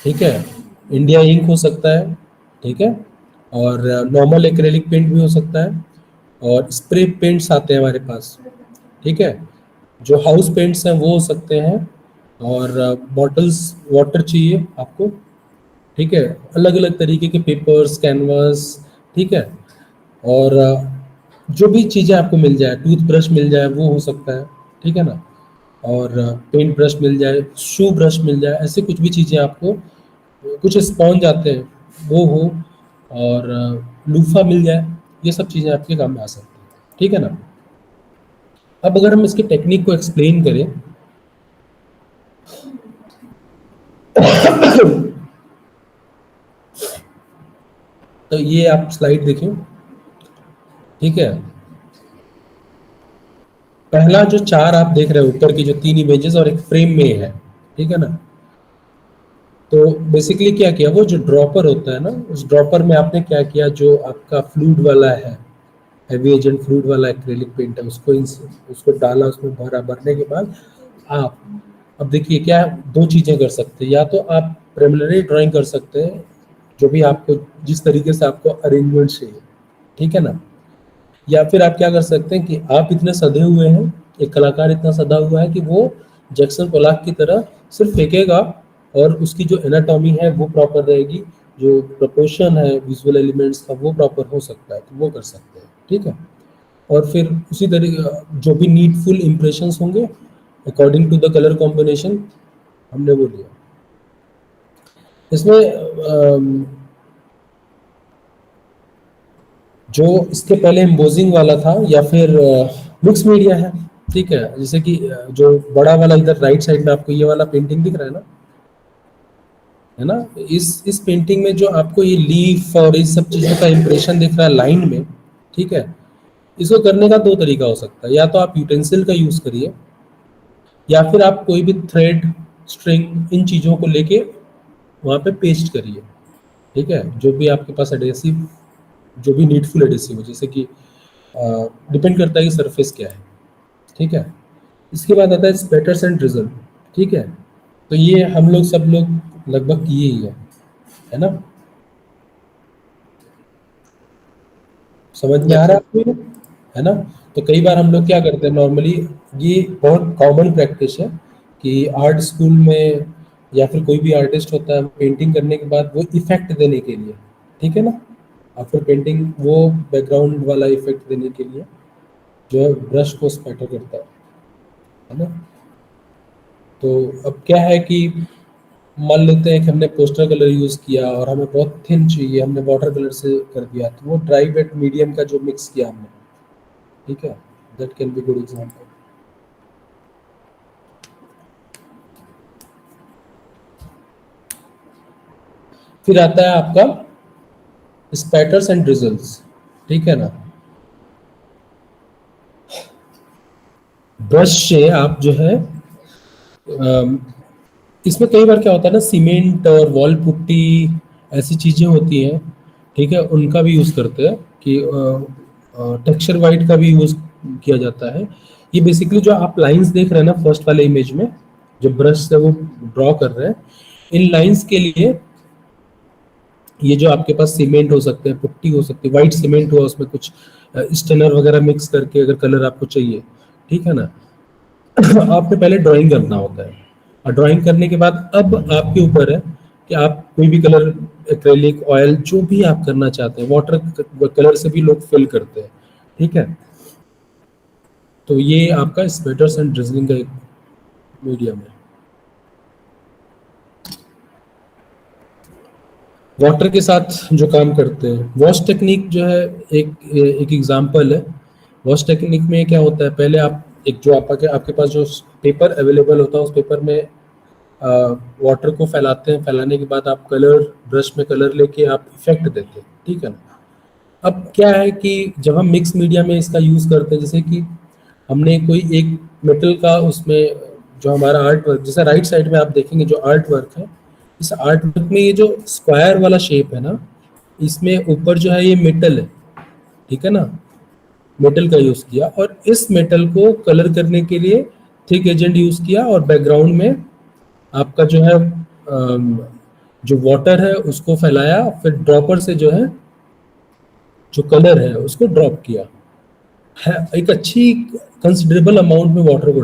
ठीक है, इंडिया इंक हो सकता है, ठीक है, और नॉर्मल एक्रेलिक पेंट भी हो सकता है, और स्प्रे पेंट्स आते हैं हमारे पास, ठीक है, जो हाउस पेंट्स हैं वो हो सकते हैं, और बॉटल्स वाटर चाहिए आपको, ठीक है, अलग अलग तरीके के पेपर्स, कैनवास, ठीक है, और जो भी चीज़ें आपको मिल जाए, टूथब्रश मिल जाए वो हो सकता है, ठीक है ना, और पेंट ब्रश मिल जाए, शू ब्रश मिल जाए, ऐसे कुछ भी चीज़ें आपको, कुछ स्पॉन्ज आते हैं वो हो, और लूफा मिल जाए, ये सब चीज़ें आपके काम में आ सकती हैं, ठीक है ना। अब अगर हम इसकी टेक्निक को एक्सप्लेन करें तो ये आप स्लाइड देखें, ठीक है, पहला जो 4 आप देख रहे हो ऊपर की जो 3 इमेजेस और एक फ्रेम में है, ठीक है ना। तो बेसिकली क्या किया, वो जो ड्रॉपर होता है ना, उस ड्रॉपर में आपने क्या किया, जो आपका फ्लूइड वाला है, हैवी एजेंट फ्लूइड वाला एक्रेलिक पेंट है, उसको डाला, उसमें भरने के बाद आप, अब देखिए क्या 2 चीज़ें कर सकते हैं, या तो आप प्रिलिमिनरी ड्राइंग कर सकते हैं, जो भी आपको जिस तरीके से आपको अरेंजमेंट चाहिए, ठीक है ना, या फिर आप क्या कर सकते हैं कि आप इतने सधे हुए हैं, एक कलाकार इतना सधा हुआ है कि वो जैक्सन पोलाक की तरह सिर्फ फेंकेगा और उसकी जो एनाटॉमी है वो प्रॉपर रहेगी, जो प्रोपोर्शन है विजुअल एलिमेंट्स का वो प्रॉपर हो सकता है, तो वो कर सकते हैं, ठीक है। और फिर उसी तरीके जो भी नीडफुल इम्प्रेशंस होंगे according to the colour combination हमने वो लिया। इसमें जो इसके पहले एम्बोजिंग वाला था या फिर मिक्स मीडिया है, ठीक है, जैसे कि जो बड़ा वाला इधर राइट साइड में आपको ये वाला पेंटिंग दिख रहा है ना, इस पेंटिंग में जो आपको ये लीफ और इस सब चीज़ों का इम्प्रेशन दिख रहा है लाइन में, ठीक है, इसको करने का 2 तरीका हो सकता है, या तो आप यूटेंसिल का यूज़ करिए, या फिर आप कोई भी थ्रेड, स्ट्रिंग, इन चीज़ों को लेके वहाँ पे पेस्ट करिए, ठीक है, जो भी आपके पास एडेसिव, जो भी नीडफुल एडेसिव हो, जैसे कि डिपेंड करता है कि सरफेस क्या है, ठीक है। इसके बाद आता है स्पैटर्स एंड ड्रिजल, ठीक है, तो ये हम लोग सब लोग लगभग किए ही है ना, समझ में आ रहा है आपको, है ना। तो कई बार हम लोग क्या करते हैं नॉर्मली, ये बहुत कॉमन प्रैक्टिस है कि आर्ट स्कूल में या फिर कोई भी आर्टिस्ट होता है, पेंटिंग करने के बाद वो इफेक्ट देने के लिए, ठीक है ना, आफ्टर पेंटिंग वो बैकग्राउंड वाला इफेक्ट देने के लिए जो है ब्रश को स्पैटर करता है ना। तो अब क्या है कि मान लेते हैं कि हमने पोस्टर कलर यूज किया और हमें बहुत थिन चाहिए, हमने वाटर कलर से कर दिया, तो वो ड्राई वेट मीडियम का जो मिक्स किया हमने, ठीक है, that can be good example. फिर आता है आपका स्पैटर्स एंड ड्रिजल्स, ठीक है ना। ब्रश से आप जो है इसमें कई बार क्या होता है ना, सीमेंट और वॉल पुट्टी ऐसी चीज़ें होती हैं, ठीक है, उनका भी यूज़ करते हैं कि टेक्सचर वाइट का भी यूज़ किया जाता है। ये बेसिकली जो आप लाइंस देख रहे हैं ना फर्स्ट वाले इमेज में, जो ब्रश से वो ड्रॉ कर रहे हैं, इन लाइंस के लिए ये जो आपके पास सीमेंट हो सकते हैं, पुट्टी हो सकती है, वाइट सीमेंट हुआ, उसमें कुछ स्टेनर वगैरह मिक्स करके अगर कलर आपको चाहिए, ठीक है ना, आपको पहले ड्राइंग करना होता है, और ड्राइंग करने के बाद अब आपके ऊपर है कि आप कोई भी कलर एक्रेलिक ऑयल जो भी आप करना चाहते हैं, वाटर कलर से भी लोग फिल करते हैं, ठीक है। तो ये आपका स्पेटर्स एंड ड्रिजलिंग का एक मीडियम है। वाटर के साथ जो काम करते हैं, वॉश टेक्निक जो है एक एग्जांपल है। वॉश टेक्निक में क्या होता है, पहले आप एक जो आपके पास जो पेपर अवेलेबल होता है, उस पेपर में वाटर को फैलाते हैं, फैलाने के बाद आप कलर ब्रश में कलर लेके आप इफेक्ट देते हैं, ठीक है ना। अब क्या है कि जब हम मिक्स मीडिया में इसका यूज़ करते हैं, जैसे कि हमने कोई एक मेटल का उसमें जो हमारा आर्ट वर्क, जैसे राइट साइड में आप देखेंगे जो आर्ट वर्क है, इस आर्ट वर्क में ये जो स्क्वायर वाला शेप है ना, इसमें ऊपर जो है ये मेटल है, ठीक है ना, मेटल का यूज़ किया और इस मेटल को कलर करने के लिए थिक एजेंट यूज़ किया और बैकग्राउंड में आपका जो है जो वाटर है उसको फैलाया, फिर ड्रॉपर से जो है जो कलर है उसको ड्रॉप किया है। एक अच्छी कंसिडरेबल अमाउंट में वाटर को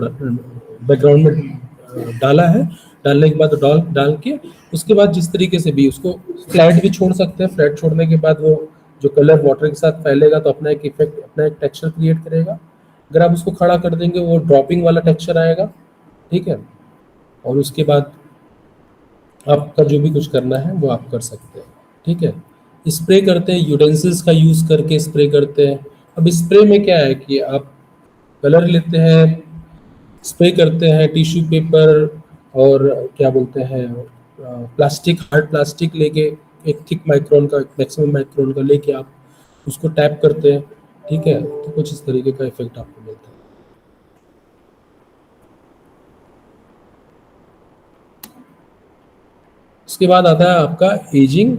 बैकग्राउंड में डाला है। डालने के बाद डाल के उसके बाद जिस तरीके से भी उसको फ्लैट भी छोड़ सकते हैं। फ्लैट छोड़ने के बाद वो जो कलर वाटर के साथ फैलेगा तो अपना एक इफेक्ट, अपना एक टेक्सचर क्रिएट करेगा। अगर आप उसको खड़ा कर देंगे वो ड्रॉपिंग वाला टेक्सचर आएगा, ठीक है। और उसके बाद आपका जो भी कुछ करना है वो आप कर सकते हैं, ठीक है। स्प्रे करते हैं, यूटेंसिल्स का यूज़ करके स्प्रे करते हैं। अब स्प्रे में क्या है कि आप कलर लेते हैं, स्प्रे करते हैं टिश्यू पेपर और क्या बोलते हैं प्लास्टिक, हार्ड प्लास्टिक लेके एक थिक माइक्रोन का, मैक्सिमम माइक्रोन का लेके आप उसको टैप करते हैं, ठीक है। तो कुछ इस तरीके का इफेक्ट आपको मिलता है। उसके बाद आता है आपका एजिंग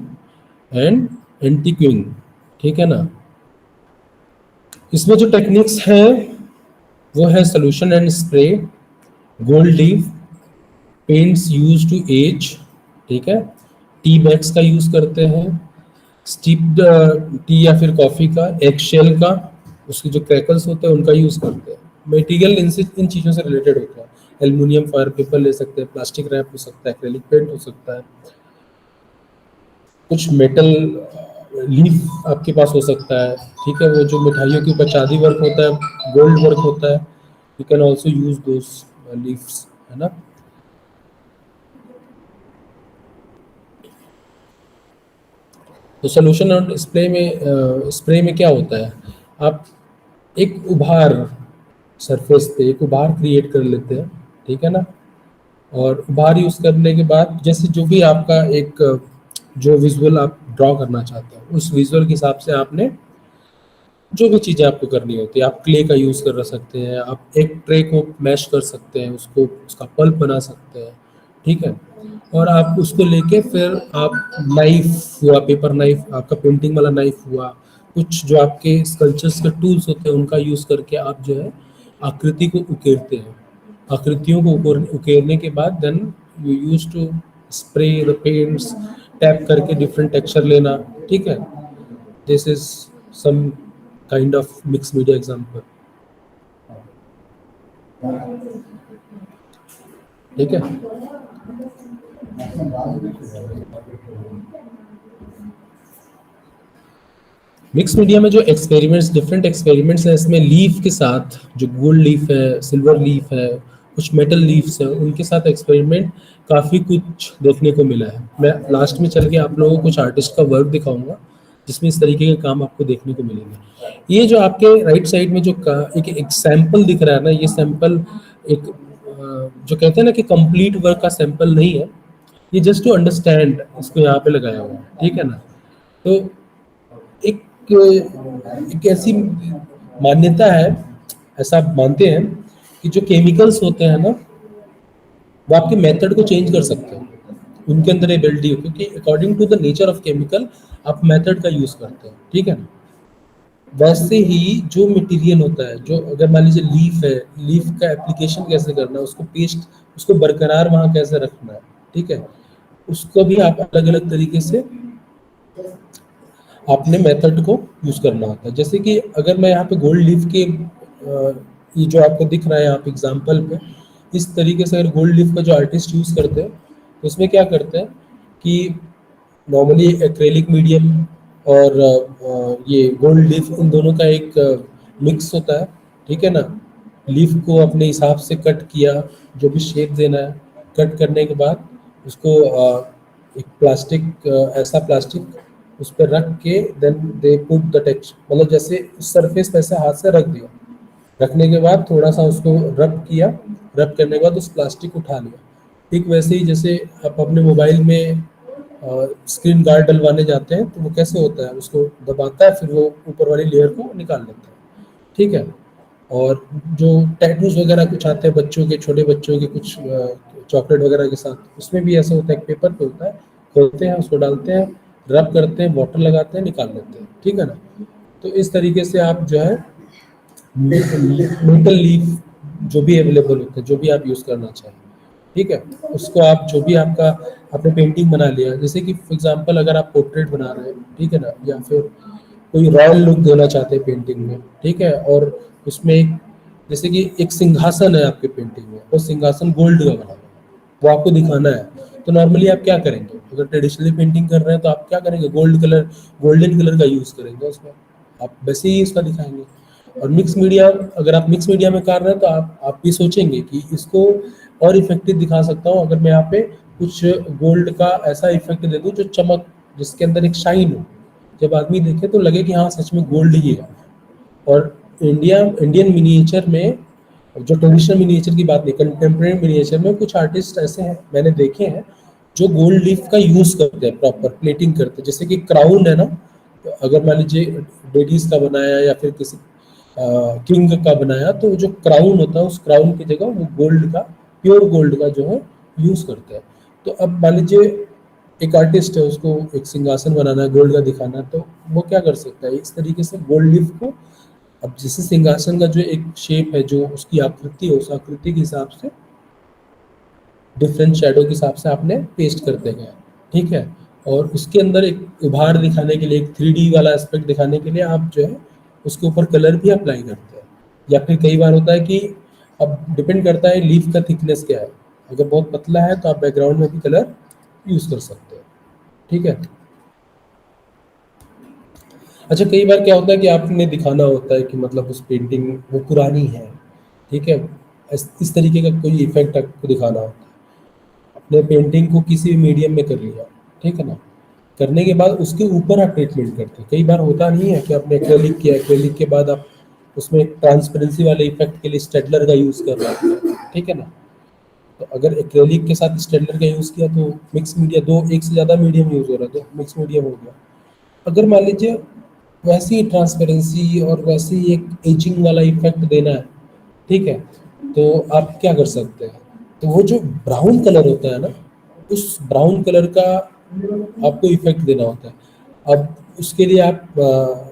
एंड एंटीक्विंग, ठीक है ना। इसमें जो टेक्निक्स हैं वो है solution and spray, gold leaf, paints use to age, ठीक है। टी बैग्स का यूज करते हैं, स्टीप्ड टी या फिर कॉफी का, एग शेल का, उसके जो क्रैकल्स होते हैं उनका यूज करते हैं। मटेरियल इनसे इन चीज़ों से रिलेटेड होता है। एल्युमिनियम फॉयल पेपर ले सकते हैं, प्लास्टिक रैप हो सकता है, एक्रेलिक पेंट हो सकता है, कुछ मेटल लीफ आपके पास हो सकता है, ठीक है। वो जो मिठाइयों के ऊपर चांदी वर्क होता है, गोल्ड वर्क होता है, you can also use those leaves, है ना। तो सोल्यूशन और स्प्रे में क्या होता है, आप एक उभार सरफेस पे एक उभार क्रिएट कर लेते हैं, ठीक है ना। और उभार यूज करने के बाद जैसे जो भी आपका एक जो विजुअल आप ड्रॉ करना चाहते हैं, उस विजुअल के हिसाब से आपने जो भी चीज़ें आपको करनी होती है, आप क्ले का यूज़ कर सकते हैं, आप एक ट्रे को मैश कर सकते हैं, उसको उसका पल्प बना सकते हैं, ठीक है। और आप उसको लेके फिर आप नाइफ हुआ, पेपर नाइफ, आपका पेंटिंग वाला नाइफ हुआ, कुछ जो आपके स्कल्पचर्स के टूल्स होते हैं उनका यूज़ करके आप जो है आकृति को उकेरते हैं। आकृतियों को उकेरने के बाद then you use to spray the paints, tap करके डिफरेंट टेक्सचर लेना, ठीक है। This is some kind of mix media example, ठीक है। मिक्स मीडिया में जो एक्सपेरिमेंट्स, डिफरेंट एक्सपेरिमेंट्स हैं, इसमें लीफ के साथ जो गोल्ड लीफ है, सिल्वर लीफ है, कुछ मेटल लीव्स हैं, उनके साथ एक्सपेरिमेंट काफ़ी कुछ देखने को मिला है। मैं लास्ट में चल के आप लोगों को कुछ आर्टिस्ट का वर्क दिखाऊंगा जिसमें इस तरीके के काम आपको देखने को मिलेंगे। ये जो आपके राइट साइड में जो एक सैंपल दिख रहा है ना, ये सैंपल एक जो कहते हैं ना कि कंप्लीट वर्क का सैंपल नहीं है, ये जस्ट टू अंडरस्टैंड इसको यहाँ पे लगाया हुआ है, ठीक है ना। तो एक ऐसी मान्यता है, ऐसा मानते हैं कि जो केमिकल्स होते हैं ना वो आपके मेथड को चेंज कर सकते हैं, उनके अंदर एबिलिटी हो, क्योंकि according to the nature of chemical आप मेथड का यूज करते हैं, ठीक है ना। वैसे ही जो मटेरियल होता है, जो अगर मान लीजिए लीफ है, लीफ का एप्लीकेशन कैसे करना है, उसको पेस्ट, उसको बरकरार वहाँ कैसे रखना है, ठीक है, उसको भी आप अलग अलग तरीके से आपने मेथड को यूज करना होता है। जैसे कि अगर मैं यहाँ पे गोल्ड लीफ के ये जो आपको दिख रहा है यहाँ पे एग्जांपल पे, इस तरीके से अगर गोल्ड लीफ का जो आर्टिस्ट यूज करते हैं तो उसमें क्या करते हैं कि नॉर्मली एक्रेलिक मीडियम और ये गोल्ड लीफ, इन दोनों का एक मिक्स होता है, ठीक है ना। लीफ को अपने हिसाब से कट किया, जो भी शेप देना है, कट करने के बाद उसको एक प्लास्टिक, ऐसा प्लास्टिक उस पर रख के then they put the texture, मतलब जैसे सरफेस पे ऐसे हाथ से रख दिया, रखने के बाद थोड़ा सा उसको रब किया, रब करने के बाद उस प्लास्टिक को उठा लिया। ठीक वैसे ही जैसे आप अपने मोबाइल में स्क्रीन गार्ड डलवाने जाते हैं तो वो कैसे होता है, उसको दबाता है, फिर वो ऊपर वाली लेयर को निकाल लेता है, ठीक है। और जो टैटूज वगैरह कुछ आते हैं बच्चों के, छोटे बच्चों के कुछ चॉकलेट वगैरह के साथ, उसमें भी ऐसा होता है, एक पेपर पे होता है, खोलते हैं उसको, डालते हैं, रब करते हैं, वाटर लगाते हैं, निकाल लेते हैं, ठीक है ना। तो इस तरीके से आप जो है मेटल लीफ जो भी अवेलेबल होते हैं, जो भी आप यूज़ करना चाहें, ठीक है, उसको आप जो भी आपका आपने पेंटिंग बना लिया, जैसे कि फॉर एग्जांपल अगर आप पोर्ट्रेट बना रहे हैं, ठीक है ना, या फिर कोई रॉयल लुक देना चाहते हैं पेंटिंग में, ठीक है, और उसमें एक जैसे कि एक सिंहासन है आपके पेंटिंग में, वो सिंहासन गोल्ड का बना है, वो आपको दिखाना है, तो नॉर्मली आप क्या करेंगे, अगर ट्रेडिशनली पेंटिंग कर रहे हैं तो आप क्या करेंगे, गोल्ड कलर, गोल्डन कलर का यूज़ करेंगे उसमें, आप वैसे ही उसका दिखाएंगे। और मिक्स मीडिया, अगर आप मिक्स मीडिया में कर रहे हैं तो आप भी सोचेंगे कि इसको और इफेक्टिव दिखा सकता हूँ अगर मैं यहाँ पे कुछ गोल्ड का ऐसा इफेक्ट दे दूँ जो चमक, जिसके अंदर एक शाइन हो, जब आदमी देखे तो लगे कि हाँ सच में गोल्ड ही है। और इंडियन मिनिएचर में, जो ट्रेडिशनल मिनिएचर की बात नहीं, कंटेम्प्रेरी मिनिएचर में कुछ आर्टिस्ट ऐसे हैं मैंने देखे हैं जो गोल्ड लीफ का यूज करते हैं, प्रॉपर प्लेटिंग करते हैं, जैसे कि क्राउन है ना, तो अगर मान लीजिए लेडीज का बनाया या फिर किसी किंग का बनाया, तो जो क्राउन होता है उस क्राउन की जगह वो गोल्ड का, प्योर गोल्ड का जो है यूज करते हैं। तो अब मान लीजिए एक आर्टिस्ट है, उसको एक सिंहासन बनाना है, गोल्ड का दिखाना है, तो वो क्या कर सकता है, इस तरीके से गोल्ड लीफ को, अब जैसे सिंहासन का जो एक शेप है, जो उसकी आकृति है, उस आकृति के हिसाब से डिफरेंट शेडो के हिसाब से आपने पेस्ट करते गए, ठीक है। और उसके अंदर एक उभार दिखाने के लिए, एक 3D वाला एस्पेक्ट दिखाने के लिए आप जो है उसके ऊपर कलर भी अप्लाई करते हैं, या फिर कई बार होता है कि अब डिपेंड करता है लीफ का थिकनेस क्या है, अगर बहुत पतला है तो आप बैकग्राउंड में भी कलर यूज कर सकते हैं, ठीक है। अच्छा, कई बार क्या होता है कि आपने दिखाना होता है कि मतलब उस पेंटिंग वो पुरानी है, ठीक है, इस तरीके का कोई इफेक्ट आपको दिखाना होता है, अपने पेंटिंग को किसी भी मीडियम में कर लिया, ठीक है ना, करने के बाद उसके ऊपर आप ट्रीटमेंट करते हैं। कई बार होता नहीं है कि आपने एक्रेलिक किया, एक्रेलिक के बाद आप उसमें ट्रांसपेरेंसी वाले इफेक्ट के लिए स्टेडलर का यूज़ कर रहे हैं, ठीक है ना। तो अगर एक्रेलिक के साथ स्टेडलर का यूज़ किया तो मिक्स मीडिया, दो एक से ज़्यादा मीडियम यूज़ हो रहा है तो मिक्स मीडियम हो गया। अगर मान लीजिए वैसी ही ट्रांसपेरेंसी और वैसे ही एक एजिंग वाला इफेक्ट देना है, ठीक है, तो आप क्या कर सकते हैं, तो वो जो ब्राउन कलर होता है ना, उस ब्राउन कलर का आपको इफेक्ट देना होता है। अब उसके लिए आप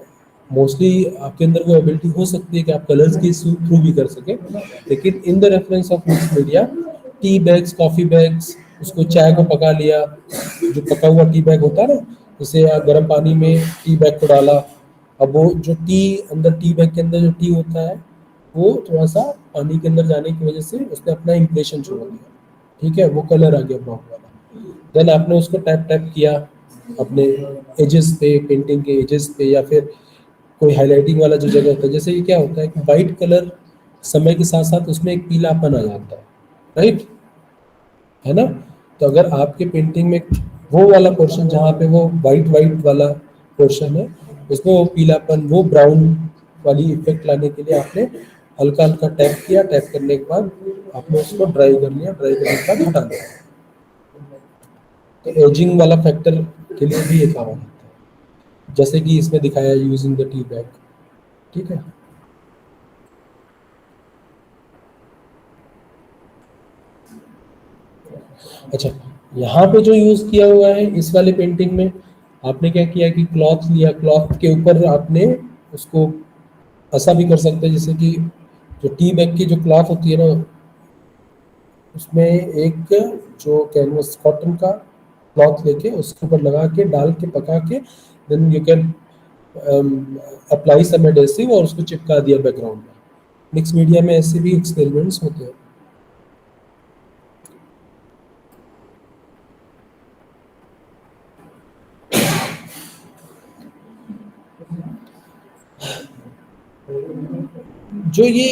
मोस्टली आपके अंदर वो एबिलिटी हो सकती है कि आप कलर्स के थ्रू भी कर सके, लेकिन in the reference of mix media, tea bags, coffee bags, उसको चाय को पका लिया, जो पका हुआ टी बैग होता है ना, जैसे गर्म पानी में टी बैग को डाला, अब वो जो टी अंदर, टी बैग के अंदर जो टी होता है, वो थोड़ा सा पानी के अंदर जाने की वजह से उसने अपना इम्प्रेशन छोड़ दिया, ठीक है, वो कलर आ गया ब्राउन वाला। देन आपने उसको टैप टैप किया अपने एजेस पे, पेंटिंग के एजेस पे, या फिर कोई हाईलाइटिंग वाला जो जगह होता है, जैसे ये क्या होता है कि वाइट कलर समय के साथ साथ उसमें एक पीलापन आ जाता है, राइट, है ना। तो अगर आपके पेंटिंग में वो वाला पोर्शन जहाँ पे वो वाइट वाइट वाला पोर्शन है, उसमें वो पीलापन, वो ब्राउन वाली इफेक्ट लाने के लिए आपने हल्का हल्का टैप किया, टैप करने के बाद आपने उसको ड्राई कर लिया, ड्राई करने के बाद हटा दिया। तो एजिंग वाला फैक्टर के लिए भी ये काम आता है, जैसे कि इसमें दिखाया यूजिंग द टी बैग, ठीक है। अच्छा, यहाँ पे जो यूज किया हुआ है इस वाले पेंटिंग में, आपने क्या किया कि क्लॉथ लिया, क्लॉथ के ऊपर आपने उसको ऐसा भी कर सकते हैं, जैसे कि जो टी बैग की जो क्लॉथ होती है ना, उसमें एक जो कैनवस कॉटन का क्लॉथ लेके उसके ऊपर लगा के, डाल के, पका के, then you can apply some adhesive और उसको चिपका दिया बैकग्राउंड में। मिक्स मीडिया में ऐसे भी एक्सपेरिमेंट्स होते हैं। जो ये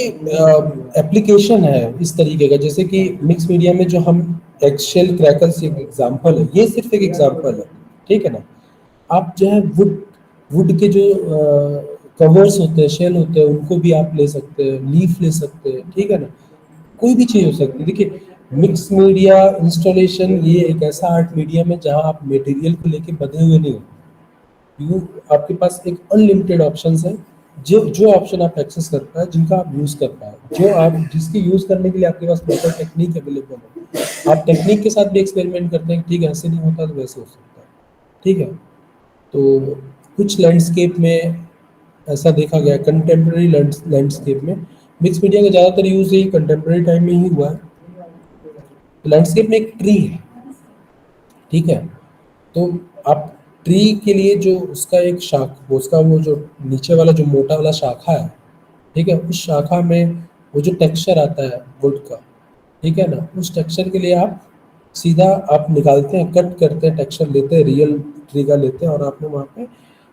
एप्लीकेशन है इस तरीके का, जैसे कि मिक्स मीडिया में जो हम एक्सेल क्रैकर्स एक एग्जांपल है, ये सिर्फ एक एग्जांपल है, ठीक है ना। आप जो है वुड के जो कवर्स होते हैं, शेल होते हैं, उनको भी आप ले सकते हैं, लीफ ले सकते हैं, ठीक है ना। कोई भी चीज हो सकती है। देखिए, मिक्स मीडिया इंस्टॉलेशन ये एक ऐसा आर्ट मीडियम है जहां आप मटेरियल को लेके बंधे हुए नहीं हो। यू आपके पास एक अनलिमिटेड ऑप्शंस है, जो जो ऑप्शन आप एक्सेस कर पाए, जिनका आप यूज कर पाए, जो आप जिसकी यूज करने के लिए आपके पास प्रॉपर टेक्निक अवेलेबल है। आप टेक्निक के साथ भी एक्सपेरिमेंट करते हैं, ठीक है ऐसे नहीं होता तो वैसे हो सकता है, ठीक है। तो कुछ लैंडस्केप में ऐसा देखा गया, कंटेम्प्रेरी लैंडस्केप में मिक्स मीडिया का ज़्यादातर यूज यही कंटेम्प्रेरी टाइम में ही हुआ है। लैंडस्केप में एक ट्री है, ठीक है, तो आप ट्री के लिए जो उसका एक उसका वो जो नीचे वाला जो मोटा वाला शाखा है, ठीक है, उस शाखा में वो जो टेक्सचर आता है वुड का, ठीक है ना, उस टेक्सचर के लिए आप सीधा आप निकालते हैं, कट करते हैं, टेक्सचर लेते हैं, रियल ट्री का लेते हैं, और आपने वहाँ पे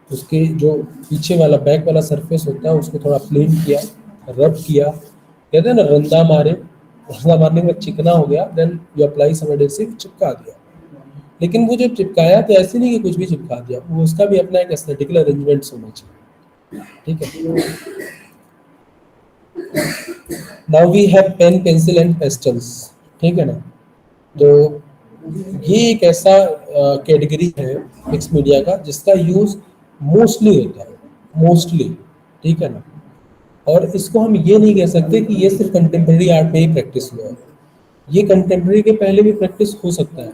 उसके जो पीछे वाला बैक वाला सरफेस होता है उसको थोड़ा प्लेन किया, रब किया, कहते हैं ना रंदा मारे, रंदा मारने के बाद चिकना हो गया, then you apply some adhesive, चिपका दिया। लेकिन वो जब चिपकाया तो ऐसे नहीं कि कुछ भी चिपका दिया, वो उसका भी अपना एक एस्थेटिकल अरेंजमेंट होना चाहिए, ठीक है। Now we have pen, pencil and pastels, ठीक है ना। तो ये एक ऐसा कैटेगरी है मिक्स मीडिया का जिसका यूज मोस्टली होता है, मोस्टली, ठीक है ना। और इसको हम ये नहीं कह सकते कि ये सिर्फ कंटेम्प्रेरी आर्ट में ही प्रैक्टिस हुआ है, ये कंटेम्प्रेरी के पहले भी प्रैक्टिस हो सकता है।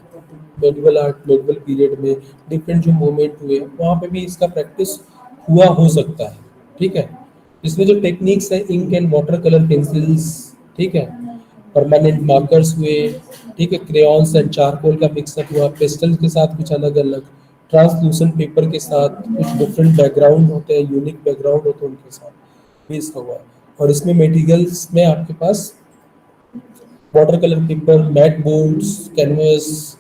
मेडिवल आर्ट, मेडिवल पीरियड में डिफरेंट जो मूवमेंट हुए वहाँ पे भी इसका प्रैक्टिस हुआ हो सकता है, ठीक है। इसमें जो टेक्निक्स है, ink and water colour pencils, ठीक है, परमानेंट मार्कर्स हुए, ठीक है, क्रेयॉन्स एंड चारकोल का मिक्सअप हुआ, पेस्टल के साथ कुछ अलग अलग, ट्रांसलूसेंट पेपर के साथ कुछ डिफरेंट बैकग्राउंड होते हैं, यूनिक बैकग्राउंड होते हैं, उनके साथ भी इसका हुआ है। और इसमें मटेरियल्स में आपके पास water colour paper, mat boards, canvas,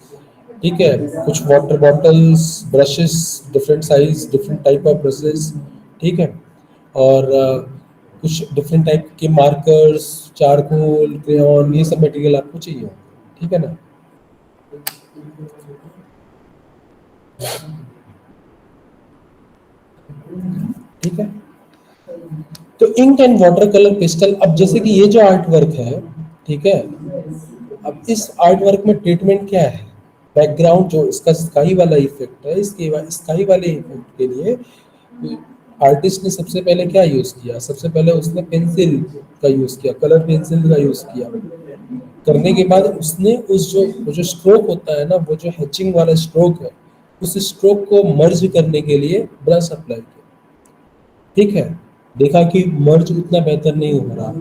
ठीक है, कुछ water bottles, brushes, different size, different type of brushes, ठीक है, और कुछ डिफरेंट टाइप के मार्कर्स, चारकोल, क्रेयॉन, ये सब मटेरियल आपको चाहिए, ठीक है ना। ठीक है, तो ink and water colour pastel, अब जैसे कि ये जो आर्ट वर्क है, ठीक है, अब इस आर्ट वर्क में ट्रीटमेंट क्या है, बैकग्राउंड जो इसका स्काई वाला इफेक्ट है, इसके स्काई वाले इफेक्ट के लिए आर्टिस्ट ने सबसे पहले क्या यूज किया, सबसे पहले उसने पेंसिल का यूज किया, कलर पेंसिल का यूज किया। करने के बाद उसने वो जो स्ट्रोक होता है ना, वो जो हैचिंग वाला स्ट्रोक है, उस स्ट्रोक को मर्ज करने के लिए ब्रश अप्लाई किया, ठीक है। देखा कि मर्ज उतना बेहतर नहीं हो रहा,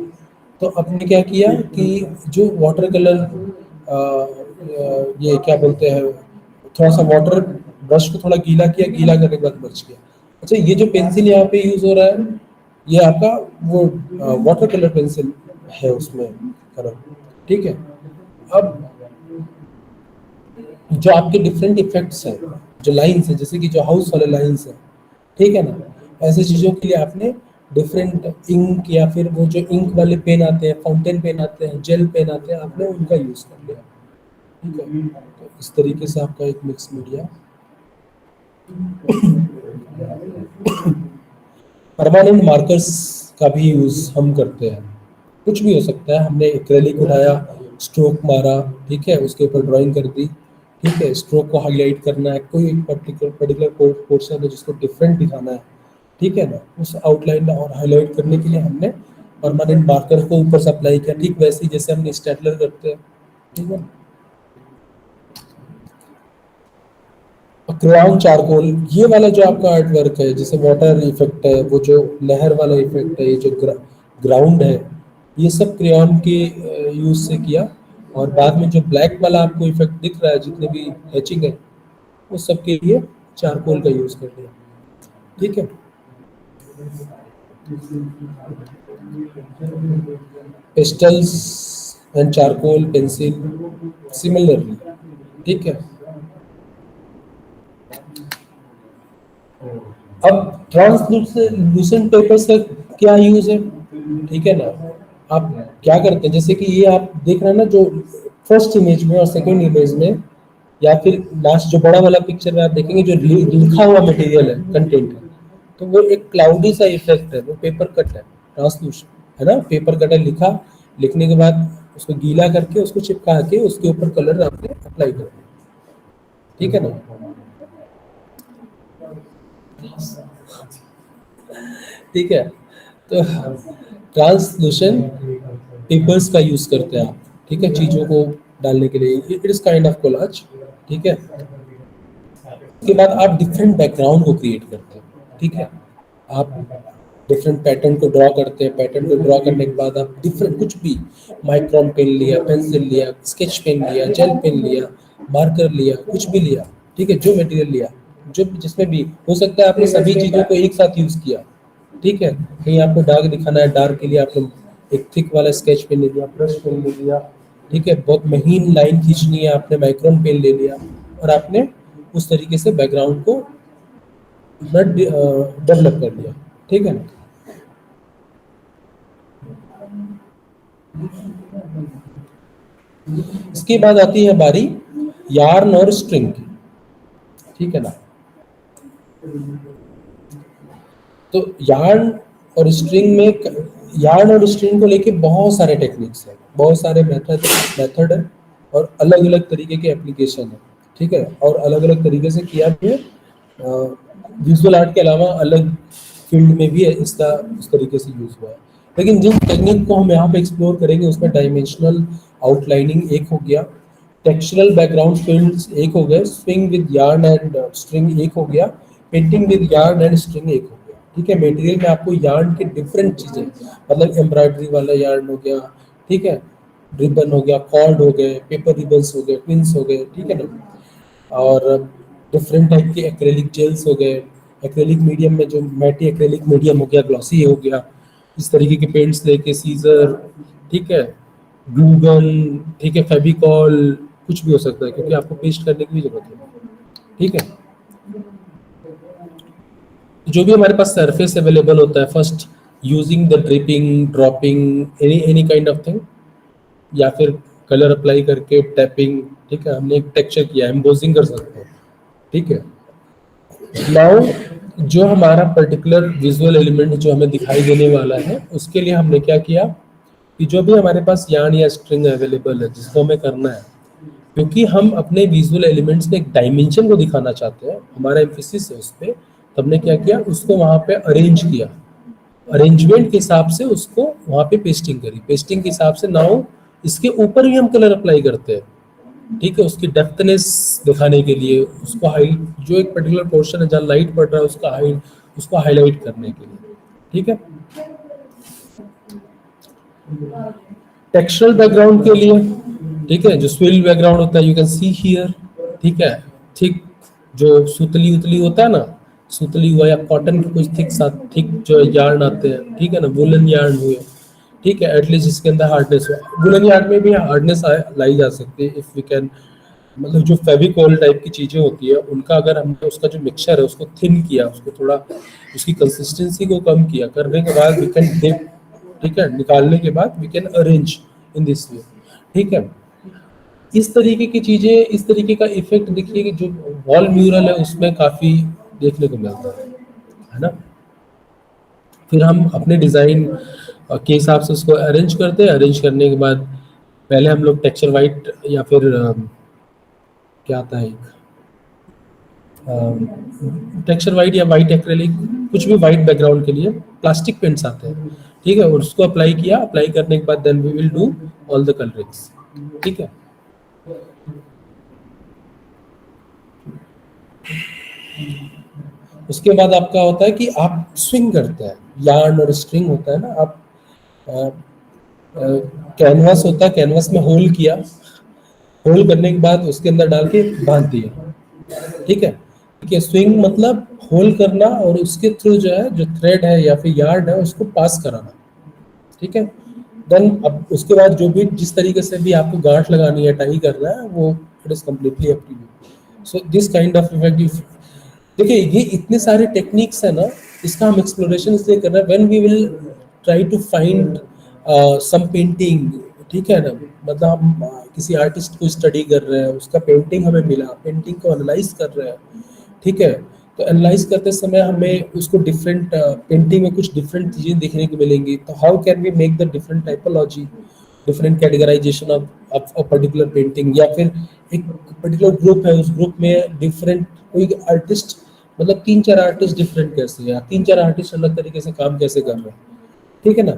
तो अपने क्या किया कि जो वाटर कलर ये क्या बोलते हैं, थोड़ा सा वाटर ब्रश को थोड़ा गीला किया, गीला करने के बाद मर्ज किया। अच्छा, ये जो पेंसिल यहाँ पे यूज हो रहा है, ये आपका वो वाटर कलर पेंसिल है, उसमें कलर, ठीक है। अब जो आपके डिफरेंट इफेक्ट्स हैं, जो लाइंस है, जैसे कि जो हाउस वाले लाइंस है, ठीक है ना, ऐसी चीजों के लिए आपने डिफरेंट इंक, या फिर वो जो इंक वाले पेन आते हैं, फाउंटेन पेन आते हैं, जेल पेन आते हैं, आपने उनका यूज कर लिया, ठीक है। तो इस तरीके से आपका एक मिक्स मीडिया। परमानेंट मार्कर्स का भी यूज हम करते हैं, कुछ भी हो सकता है, हमने एक्रेलिक उठाया, स्ट्रोक मारा, ठीक है, उसके ऊपर ड्राइंग कर दी, ठीक है, स्ट्रोक को हाईलाइट करना है, कोई एक पर्टिकुलर पोर्शन है जिसको डिफरेंट दिखाना है, ठीक है ना, उस आउटलाइन और हाईलाइट करने के लिए हमने परमानेंट मार्कर को ऊपर से अप्लाई किया, ठीक वैसे ही जैसे हमने स्टेटलर करते हैं, ठीक है। क्राउन चारकोल, ये वाला जो आपका आर्ट वर्क है, जैसे वाटर इफेक्ट है, वो जो लहर वाला इफेक्ट है, ये जो ग्राउंड है, ये सब क्रेयॉन के यूज से किया। और बाद में जो ब्लैक वाला आपको इफेक्ट दिख रहा है, जितने भी हैचिंग है, उस सब के लिए चारकोल का यूज कर लिया, ठीक है। Pastels and charcoal pencil similarly, ठीक है। अब ट्रांसलूसेंट पेपर से क्या यूज है, ठीक है ना। आप क्या करते हैं, जैसे कि ये आप देख रहे हैं ना, जो फर्स्ट इमेज में और सेकंड इमेज में, या फिर लास्ट जो बड़ा वाला पिक्चर में आप देखेंगे जो लिखा हुआ मटेरियल है, कंटेंट है, तो वो एक क्लाउडी सा इफेक्ट है, वो पेपर कट है, ट्रांसलूशन है ना, पेपर कट है, लिखने के बाद उसको गीला करके उसको चिपका के उसके ऊपर कलर आपने अप्लाई कर दिया, ठीक है ना। ठीक है, तो ट्रांसलूशन पेपर्स का यूज करते हैं आप, ठीक है, चीजों को डालने के लिए, it is kind of collage, ठीक है। उसके बाद आप डिफरेंट बैकग्राउंड को क्रिएट करते हैं, ठीक है, आप डिफरेंट पैटर्न को ड्रॉ करते हैं, पैटर्न को ड्रॉ करने के बाद आप डिफरेंट कुछ भी, माइक्रोन पेन लिया, पेंसिल लिया, स्केच पेन लिया, जेल पेन लिया, मार्कर लिया, कुछ भी लिया, ठीक है, जो मटेरियल लिया, जो जिसमें भी हो सकता है आपने सभी चीजों को एक साथ यूज किया, ठीक है। कहीं आपको डार्क दिखाना है, डार्क के लिए आपने एक थिक वाला स्केच पेन ले लिया, ब्रश पेन ले लिया, ठीक है, बहुत महीन लाइन खींचनी है, आपने माइक्रोन पेन ले लिया और आपने उस तरीके से बैकग्राउंड को डेवलप कर लिया, ठीक है ना। इसके बाद आती है बारी यार्न और स्ट्रिंग की, ठीक है ना। तो यार्न और स्ट्रिंग में, यार्न और स्ट्रिंग को लेके बहुत सारे टेक्निक्स हैं, बहुत सारे मेथड है और अलग अलग तरीके के एप्लीकेशन है, ठीक है, और अलग अलग तरीके से किया भी है। विजुअल आर्ट के अलावा अलग फील्ड में भी इसका उस तरीके से यूज हुआ है, लेकिन जिन टेक्निक को हम यहाँ पे एक्सप्लोर करेंगे उसमें डायमेंशनल आउटलाइनिंग एक हो गया, टेक्सचरल बैकग्राउंड फिल्ड्स एक हो गए, swing with yarn and string एक हो गया, painting with yarn and string एक हो गया, ठीक है। मटेरियल में आपको यार्न के डिफरेंट चीजें, मतलब एम्ब्रॉयडरी वाला यार्न हो गया, ठीक है, रिबन हो गया, कॉर्ड हो गए, पेपर रिबन्स हो गए, पिन्स हो गए, ठीक है ना, और डिफरेंट टाइप के एक्रेलिक जेल्स हो गए, एक्रेलिक मीडियम में जो मैटी एक्रेलिक मीडियम हो गया, ग्लॉसी हो गया, इस तरीके के पेंट्स लेके सीजर, ठीक है, ग्लू गन, ठीक है, फेविकॉल, कुछ भी हो सकता है क्योंकि आपको पेस्ट करने की भी जरूरत है, ठीक है। जो भी हमारे पास सरफेस अवेलेबल होता है, first using the dripping, dropping, any kind of thing, या फिर कलर अप्लाई करके टैपिंग, ठीक है, हमने एक टेक्सचर किया, एम्बोसिंग कर सकते हैं, ठीक है। नाउ जो हमारा पर्टिकुलर विजुअल एलिमेंट जो हमें दिखाई देने वाला है, उसके लिए हमने क्या किया कि जो भी हमारे पास यार्न या स्ट्रिंग अवेलेबल है जिसको हमें करना है, क्योंकि हम अपने विजुअल एलिमेंट्स में एक डायमेंशन को दिखाना चाहते हैं, हमारा एम्फेसिस है उस पर, तो हमने क्या किया, उसको वहाँ पे अरेंज किया, अरेंजमेंट के हिसाब से उसको वहाँ पे पेस्टिंग करी, पेस्टिंग के हिसाब से नाउ इसके ऊपर भी हम कलर अप्लाई करते हैं, ठीक है, उसकी डेप्थनेस दिखाने के लिए, उसको हाइट, जो एक पर्टिकुलर पोर्शन है जहाँ लाइट पड़ रहा है उसका हाइट, उसको हाईलाइट करने के लिए, ठीक है। टेक्सचरल बैकग्राउंड के लिए, ठीक है, जो स्विल बैकग्राउंड होता है, यू कैन सी हियर, ठीक है, थिक जो सुतली उतली होता है ना, सुतली हुआ या कॉटन के कुछ थिक जो यार्न आते हैं, ठीक है ना, वुलन यार्न हुए, ठीक है, एटलीस्ट इसके अंदर हार्डनेस हो, वुलन यार्न में भी हार्डनेस लाई जा सकती है इफ वी कैन, मतलब जो फेविकॉल टाइप की चीजें होती है उनका अगर हमने उसका जो मिक्सचर है उसको थिन किया, उसको थोड़ा उसकी कंसिस्टेंसी को कम किया, करने के बाद वी कैन डिप, ठीक है, निकालने के बाद we can arrange in this way, ठीक है। इस तरीके की चीजें, इस तरीके का इफेक्ट देखिए कि जो वॉल म्यूरल है उसमें काफी देखने को मिलता है ना। फिर हम अपने डिजाइन के हिसाब से उसको अरेंज करते हैं, अरेंज करने के बाद पहले हम लोग टेक्सचर वाइट या फिर क्या आता है एक टेक्सचर वाइट या वाइट एक्रेलिक, कुछ भी वाइट बैकग्राउंड के लिए प्लास्टिक पेंट्स आते हैं, ठीक है, और उसको अप्लाई किया, अप्लाई करने के बाद then we will do all the colourings, ठीक है। उसके बाद आपका होता है कि आप स्विंग करते हैं, यार्न और स्ट्रिंग होता है ना, आप कैनवास होता है, कैनवास में होल किया, होल करने के बाद उसके अंदर डाल के बांध दिया, ठीक है, ठीक है। स्विंग मतलब होल करना और उसके थ्रू जो है, जो थ्रेड है या फिर यार्ड है उसको पास कराना, ठीक है। देन अब उसके बाद जो भी जिस तरीके से भी आपको गांठ लगानी है, टाई करना है, वो it is completely up to you. So this kind of effect, देखिए ये इतने सारे टेक्निक्स है ना, इसका हम एक्सप्लोरेशन इसलिए कर रहे हैं when we will try to find some painting, ठीक है ना, मतलब हम किसी आर्टिस्ट को स्टडी कर रहे हैं, उसका पेंटिंग हमें मिला, पेंटिंग को एनालाइज कर रहे हैं, ठीक है, तो एनालाइज करते समय हमें उसको डिफरेंट पेंटिंग में कुछ डिफरेंट चीजें देखने को मिलेंगी, तो how can we make the different typology, different categorisation of a particular painting, या फिर एक पर्टिकुलर ग्रुप है, उस ग्रुप में डिफरेंट कोई आर्टिस्ट, मतलब 3-4 आर्टिस्ट डिफरेंट कैसे हैं, 3-4 आर्टिस्ट अलग तरीके से काम कैसे कर रहे हैं, ठीक है ना।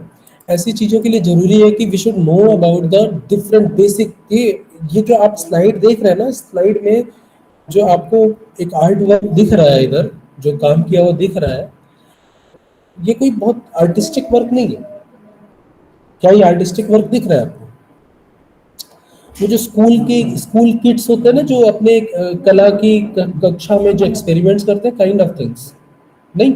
ऐसी चीजों के लिए जरूरी है कि we should know about the different basic. ये जो आप स्लाइड देख रहे हैं ना, स्लाइड में जो आपको एक आर्ट वर्क दिख रहा है, इधर जो काम किया हुआ दिख रहा है, ये कोई बहुत आर्टिस्टिक वर्क नहीं है। क्या ये आर्टिस्टिक वर्क दिख रहा है आपको? वो जो स्कूल किड्स होते हैं ना, जो अपने कला की कक्षा में जो एक्सपेरिमेंट्स करते हैं, काइंड ऑफ थिंग्स नहीं।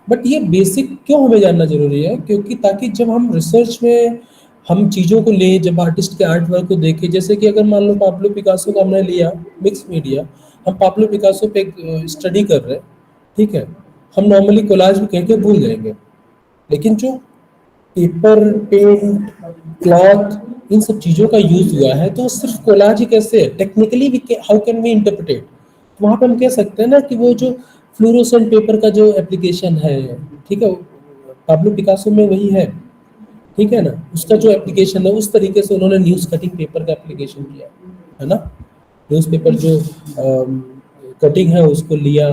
बट ये बेसिक क्यों हमें जानना जरूरी है? क्योंकि ताकि जब हम रिसर्च में हम चीज़ों को लें, जब आर्टिस्ट के आर्ट वर्क को देखें, जैसे कि अगर मान लो पाब्लो पिकासो का हमने लिया, मिक्स मीडिया, हम पाब्लो पिकासो पे स्टडी कर रहे हैं, ठीक है, हम नॉर्मली कोलाज भी कह के भूल जाएंगे, लेकिन जो पेपर, पेंट, क्लॉथ, इन सब चीज़ों का यूज हुआ है, तो सिर्फ कोलाज ही कैसे है, technically how can we interpret, तो वहाँ पे हम कह सकते हैं ना कि वो जो फ्लोरोसेंट पेपर का जो एप्लीकेशन है, ठीक है, पाब्लो पिकासो में वही है, ठीक है ना, उसका जो एप्लीकेशन है उस तरीके से उन्होंने न्यूज़ कटिंग पेपर का एप्लीकेशन किया है ना। न्यूज़पेपर जो कटिंग है उसको लिया,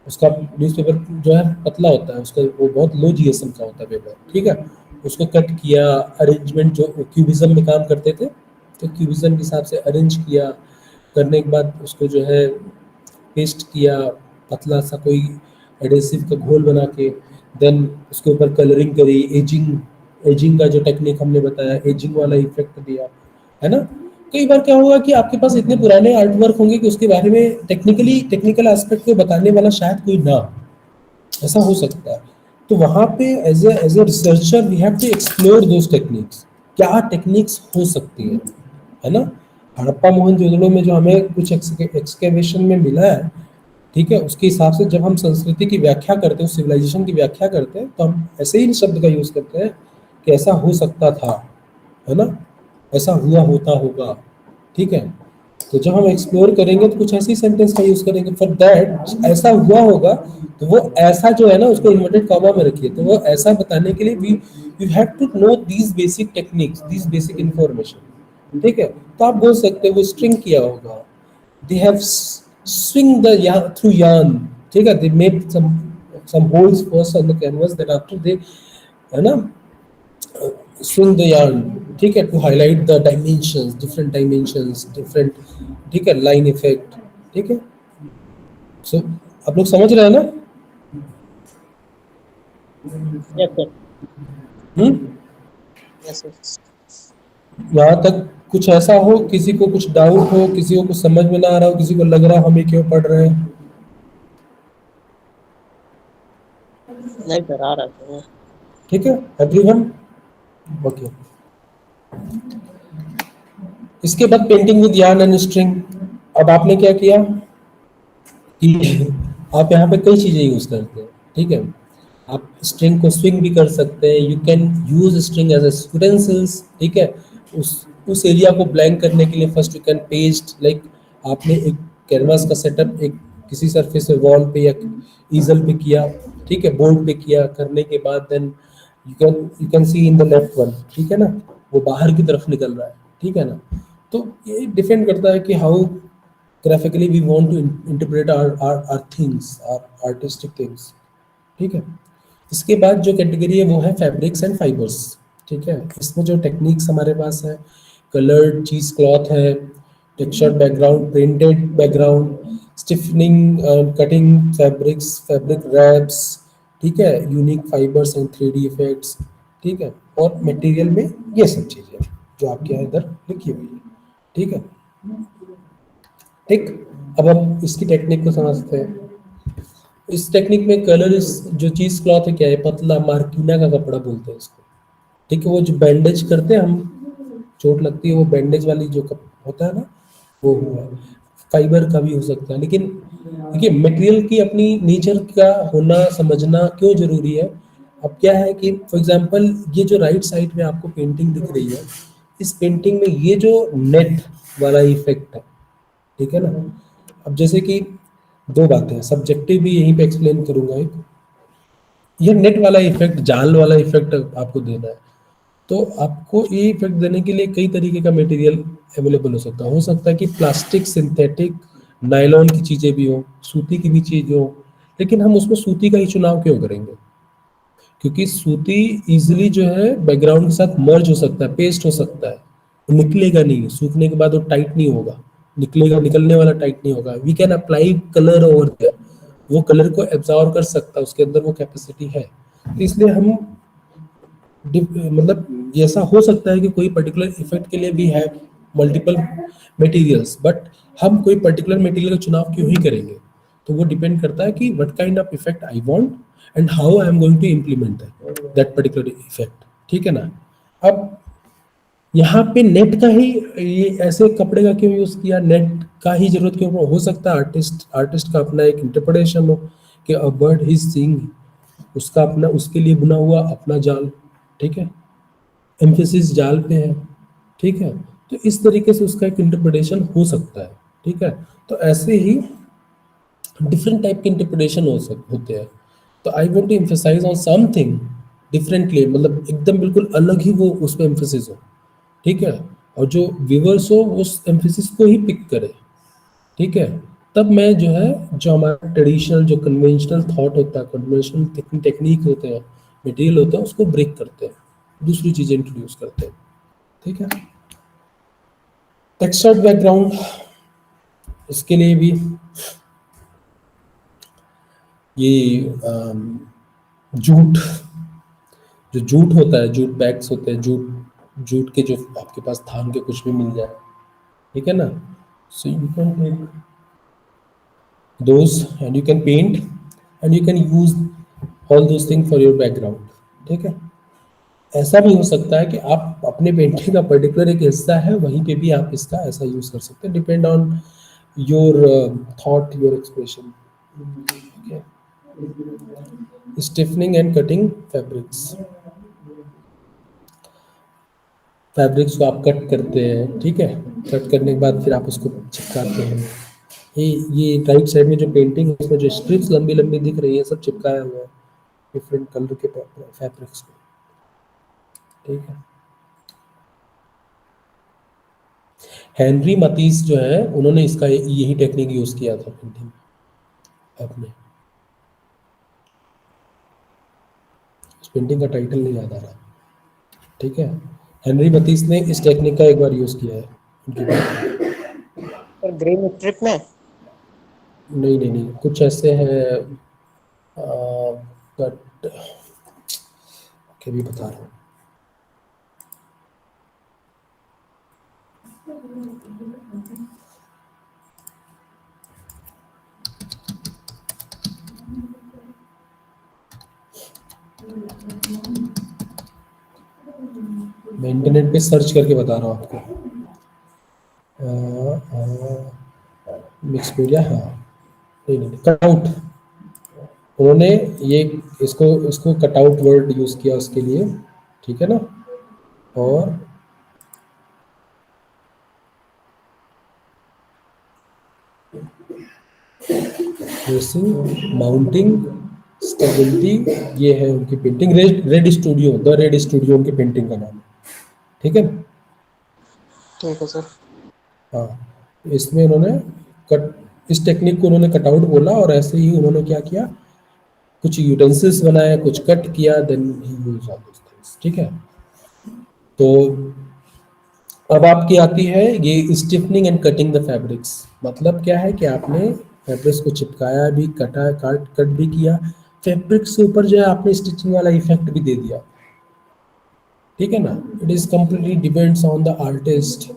उसका न्यूज़पेपर जो है पतला होता है, उसका वो बहुत लो जीएसएम का होता है पेपर, ठीक है, उसको कट किया, अरेंजमेंट जो क्यूबिज्म में काम करते थे, तो क्यूबिज्म के हिसाब से अरेंज किया, करने के बाद उसको जो है पेस्ट किया, पतला सा कोई एडेसिव का घोल बना के, देन उसके ऊपर कलरिंग करी, एजिंग का जो टेक्निक हमने बताया, एजिंग वाला इफेक्ट दिया, है ना। कई बार क्या होगा कि आपके पास इतने पुराने आर्ट वर्क होंगे कि उसके बारे में टेक्निकल एस्पेक्ट को बताने वाला शायद कोई ना, ऐसा हो सकता है। तो वहाँ पे as a researcher we have to explore those techniques, क्या टेक्निक्स हो सकती है ना। हड़प्पा मोहनजोदड़ो में जो हमें कुछ एक्सकेवेशन में मिला है, ठीक है, उसके हिसाब से जब हम संस्कृति की व्याख्या करते हैं, सिविलाइजेशन की व्याख्या करते हैं, तो हम ऐसे ही शब्द का यूज करते हैं कि ऐसा हो सकता था, है ना, ऐसा हुआ होता होगा, ठीक है। तो जब हम एक्सप्लोर करेंगे तो कुछ ऐसी सेंटेंस का यूज करेंगे, फॉर दैट ऐसा हुआ होगा, तो वो ऐसा जो है ना उसको इन्वर्टेड कॉमा में रखिए, तो वो ऐसा बताने के लिए we have to know these basic techniques, these basic information, ठीक है। तो आप बोल सकते हो वो स्ट्रिंग किया होगा, they have swing the yarn through yarn, ठीक है, they made some holes first on the canvas, then after they, है ना, swing the yarn, ठीक है, to highlight the dimensions, different, ठीक है, line effect, ठीक है। So आप लोग समझ रहे हैं ना? Yes, sir. Yes, sir. यहाँ तक कुछ ऐसा हो, किसी को कुछ डाउट हो, किसी को कुछ समझ में ना आ रहा हो, किसी को लग रहा हम ये क्यों पढ़ रहे हैं? नहीं सर, आ रहा है। ठीक है एवरीवन, ओके। इसके बाद painting with yarn and string. अब आपने क्या किया कि आप यहाँ पे कई चीजें यूज करते हैं, ठीक है, आप स्ट्रिंग को स्विंग भी कर सकते हैं, you can use string as utensils, ठीक है, उस एरिया को ब्लैंक करने के लिए first you can paste, like आपने एक कैनवास का सेटअप एक किसी सरफेस पे, वॉल पे या ईजल पे किया, ठीक है, बोर्ड पे किया, करने के बाद then you can see in the left one, ठीक है ना, वो बाहर की तरफ निकल रहा है, ठीक है ना। तो ये डिपेंड करता है कि how graphically we want to interpret our things, our artistic things, ठीक है। इसके बाद जो कैटेगरी है वो है फैब्रिक्स एंड फाइबर्स, ठीक है। इसमें जो टेक्निक्स हमारे पास है, कलर्ड चीज क्लॉथ है, textured background, printed background, stiffening, cutting fabrics, fabric wraps, ठीक है, unique fibres and 3D effects, ठीक है, और मटेरियल में ये सब चीजें जो आपके यहाँ इधर लिखी हुई है, ठीक है, ठीक। अब हम इसकी टेक्निक को समझते हैं। इस टेक्निक में कलर, इस जो चीज क्लॉथ है क्या है, पतला मार्किना का कपड़ा बोलते हैं इसको, ठीक है, वो जो बैंडेज करते हैं हम, चोट लगती है, वो बैंडेज वाली जो होता है ना, वो हुआ। फाइबर का भी हो सकता है, लेकिन देखिए मटेरियल की अपनी नेचर का होना समझना क्यों जरूरी है, अब क्या है कि फॉर एग्जांपल ये जो राइट साइड में आपको पेंटिंग दिख रही है, इस पेंटिंग में ये जो नेट वाला इफेक्ट है, ठीक है ना। अब जैसे कि दो बातें, सब्जेक्टिव भी यहीं पे एक्सप्लेन करूंगा। एक ये नेट वाला इफेक्ट, जाल वाला इफेक्ट आपको देना है, तो आपको ये इफेक्ट देने के लिए कई तरीके का मटेरियल अवेलेबल हो सकता है कि प्लास्टिक, सिंथेटिक, नायलॉन की चीज़ें भी हो, सूती की भी चीज़ हो, लेकिन हम उसमें सूती का ही चुनाव क्यों करेंगे? क्योंकि सूती इजीली जो है बैकग्राउंड के साथ मर्ज हो सकता है, पेस्ट हो सकता है, वो निकलेगा नहीं, सूखने के बाद वो टाइट नहीं होगा, निकलेगा, निकलने वाला टाइट नहीं होगा। We can apply colour over there, वो कलर को एब्जॉर्ब कर सकता है, उसके अंदर वो कैपेसिटी है। तो इसलिए हम मतलब ऐसा हो सकता है कि कोई पर्टिकुलर इफेक्ट के लिए भी है मल्टीपल मटेरियल्स, बट हम कोई पर्टिकुलर मटेरियल का चुनाव क्यों ही करेंगे? तो वो डिपेंड करता है कि what kind of effect I want and how I am going to implement that particular effect, ठीक है ना। अब यहाँ पे नेट का ही, ये ऐसे कपड़े का क्यों यूज किया, नेट का ही जरूरत क्यों? हो सकता है आर्टिस्ट का अपना एक इंटरप्रिटेशन हो कि अ बर्ड ही सीइंग, उसका अपना, उसके लिए बुना हुआ अपना जाल, ठीक है, एम्फेसिस जाल पे है, ठीक है। तो इस तरीके से उसका एक इंटरप्रिटेशन हो सकता है, ठीक है। तो ऐसे ही डिफरेंट टाइप के इंटरप्रिटेशन होते हैं। तो I want to emphasise on something differently, मतलब एकदम बिल्कुल अलग ही वो उस पर एम्फेसिस हो, ठीक है, और जो व्यूवर्स हो उस एम्फेसिस को ही पिक करे, ठीक है। तब मैं जो है, जो हमारा ट्रेडिशनल, जो कन्वेंशनल थॉट होता है, कन्वेंशनल टेक्निक होते हैं, मटेरियल होता है, उसको ब्रेक करते हैं, दूसरी चीजें इंट्रोड्यूस करते हैं, ठीक है। टेक्सचर्ड बैकग्राउंड, इसके लिए भी ये जूट, जो जूट होता है, जूट बैग्स होते हैं, जूट जूट के जो आपके पास थान के कुछ भी मिल जाए, ठीक है ना। So you can take those and you can paint and you can use all those things for your background, ठीक है। ऐसा भी हो सकता है कि आप अपने पेंटिंग का पर्टिकुलर एक हिस्सा है, वहीं पे भी आप इसका ऐसा यूज कर सकते हैं, depend on your thought, your expression, okay. Stiffening and cutting fabrics, fabrics को आप कट करते हैं, ठीक है, कट करने के बाद फिर आप उसको चिपकाते हैं। ये राइट साइड में जो पेंटिंग है, इसमें जो स्ट्रिप्स लंबी लंबी दिख रही है, सब चिपकाया हुआ है डिफरेंट कलर के फैब्रिक्स को, ठीक है। हेनरी मतीस जो है, उन्होंने इसका यही टेक्निक यूज किया था पेंटिंग में अपने। उस पेंटिंग का टाइटल नहीं याद आ रहा, ठीक है। हेनरी मतीस ने इस टेक्निक का एक बार यूज किया है उनकी बात। और ग्रीन स्ट्रिप में नहीं नहीं नहीं, कुछ ऐसे हैं, बट क्या भी बता रहा हूँ। मैं इंटरनेट पे सर्च करके बता रहा हूँ आपको। मिक्स मीडिया, हाँ, नहीं नहीं, कटआउट, उन्होंने ये इसको इसको कटआउट वर्ड यूज किया उसके लिए, ठीक है ना। और माउंटिंग, स्टेबिलिटी, ये है उनकी painting. Red studio, the red studio उनकी पेंटिंग का नाम है, ठीक है। ठीक है सर। हाँ, इसमें उन्होंने कट, इस टेक्निक को उन्होंने कटआउट बोला, और ऐसे ही उन्होंने क्या किया, कुछ यूटेंसिल्स बनाए, कुछ कट किया, then he used all those things, ठीक है। तो अब आपकी आती है ये stiffening and cutting the fabrics. मतलब क्या है कि आपने फैब्रिक्स को चिपकाया भी, कटा, कट भी किया, फैब्रिक्स के ऊपर जो है आपने स्टिचिंग वाला इफेक्ट भी दे दिया, ठीक है ना। It is completely depends on the artist,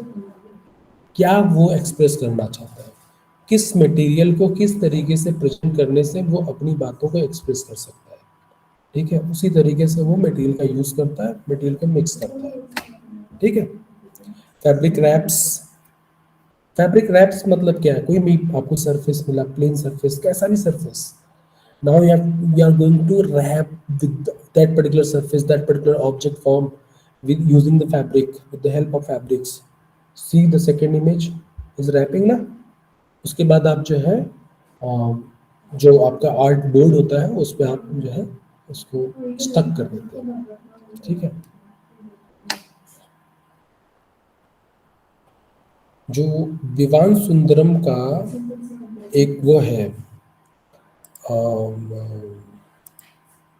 क्या वो एक्सप्रेस करना चाहता है, किस मटेरियल को किस तरीके से प्रेजेंट करने से वो अपनी बातों को एक्सप्रेस कर सकता है, ठीक है। उसी तरीके से वो मटेरियल का यूज करता है, मटेरियल को मिक्स करता है, ठीक है। फैब्रिक रैप्स, फैब्रिक रैप्स मतलब क्या है, कोई भी आपको सरफेस मिला, प्लेन सरफेस, कैसा भी surface, Now we are going to wrap with that particular surface, that particular object form, with using the fabric, with the help of fabrics. See the second image is wrapping ना. उसके बाद आप जो है जो आपका आर्ट बोर्ड होता है उस पे आप जो है उसको स्टक कर देते हैं, ठीक है. जो विवान सुंदरम का एक वो है,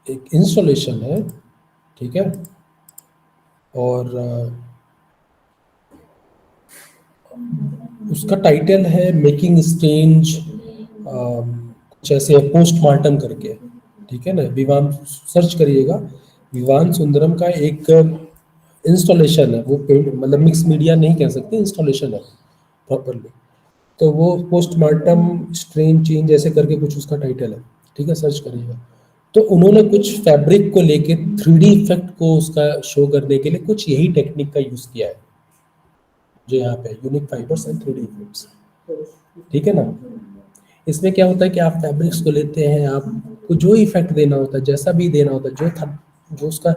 एक इंस्टॉलेशन है, ठीक है. और उसका टाइटल है मेकिंग स्ट्रेंज, कुछ ऐसे पोस्टमार्टम करके, ठीक है ना. विवान सर्च करिएगा, विवान सुंदरम का एक इंस्टॉलेशन है. वो मतलब मिक्स मीडिया नहीं कह सकते, इंस्टॉलेशन है प्रॉपरली. तो वो पोस्टमार्टम स्ट्रेन चेंज ऐसे करके कुछ उसका टाइटल है, ठीक है, सर्च करिएगा. तो उन्होंने कुछ फैब्रिक को लेके 3D इफेक्ट को उसका शो करने के लिए कुछ यही टेक्निक का यूज किया है, जो यहाँ पे unique fibres and 3D effects, ठीक है ना. इसमें क्या होता है कि आप फैब्रिक्स को लेते हैं, आपको जो इफेक्ट देना होता है, जैसा भी देना होता है, जो उसका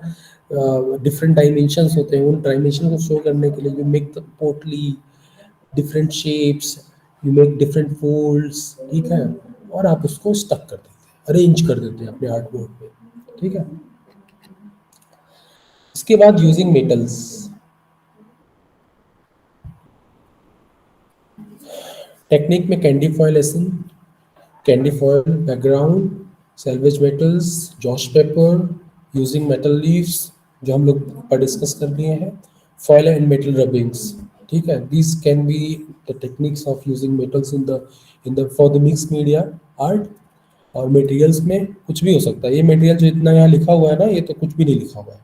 डिफरेंट डायमेंशंस होते हैं, उन डायमेंशन को शो करने के लिए यू मेक द पोटली different shapes, you make different folds, ठीक है. और आप उसको स्टक कर देते हैं, अरेंज कर देते हैं अपने आर्ट बोर्ड पे, ठीक है. इसके बाद यूजिंग मेटल्स. टेक्निक में कैंडी फॉयल एसन, candy foil background, salvage metals, joss paper, using metal leaves जो हम लोग पर डिस्कस कर लिए हैं, फॉयल एंड मेटल रबिंग्स, ठीक है. This can be the techniques of using metals in the for the mix media art. और मटेरियल्स में कुछ भी हो सकता है. ये मटेरियल जो इतना यहाँ लिखा हुआ है ना, ये तो कुछ भी नहीं लिखा हुआ है,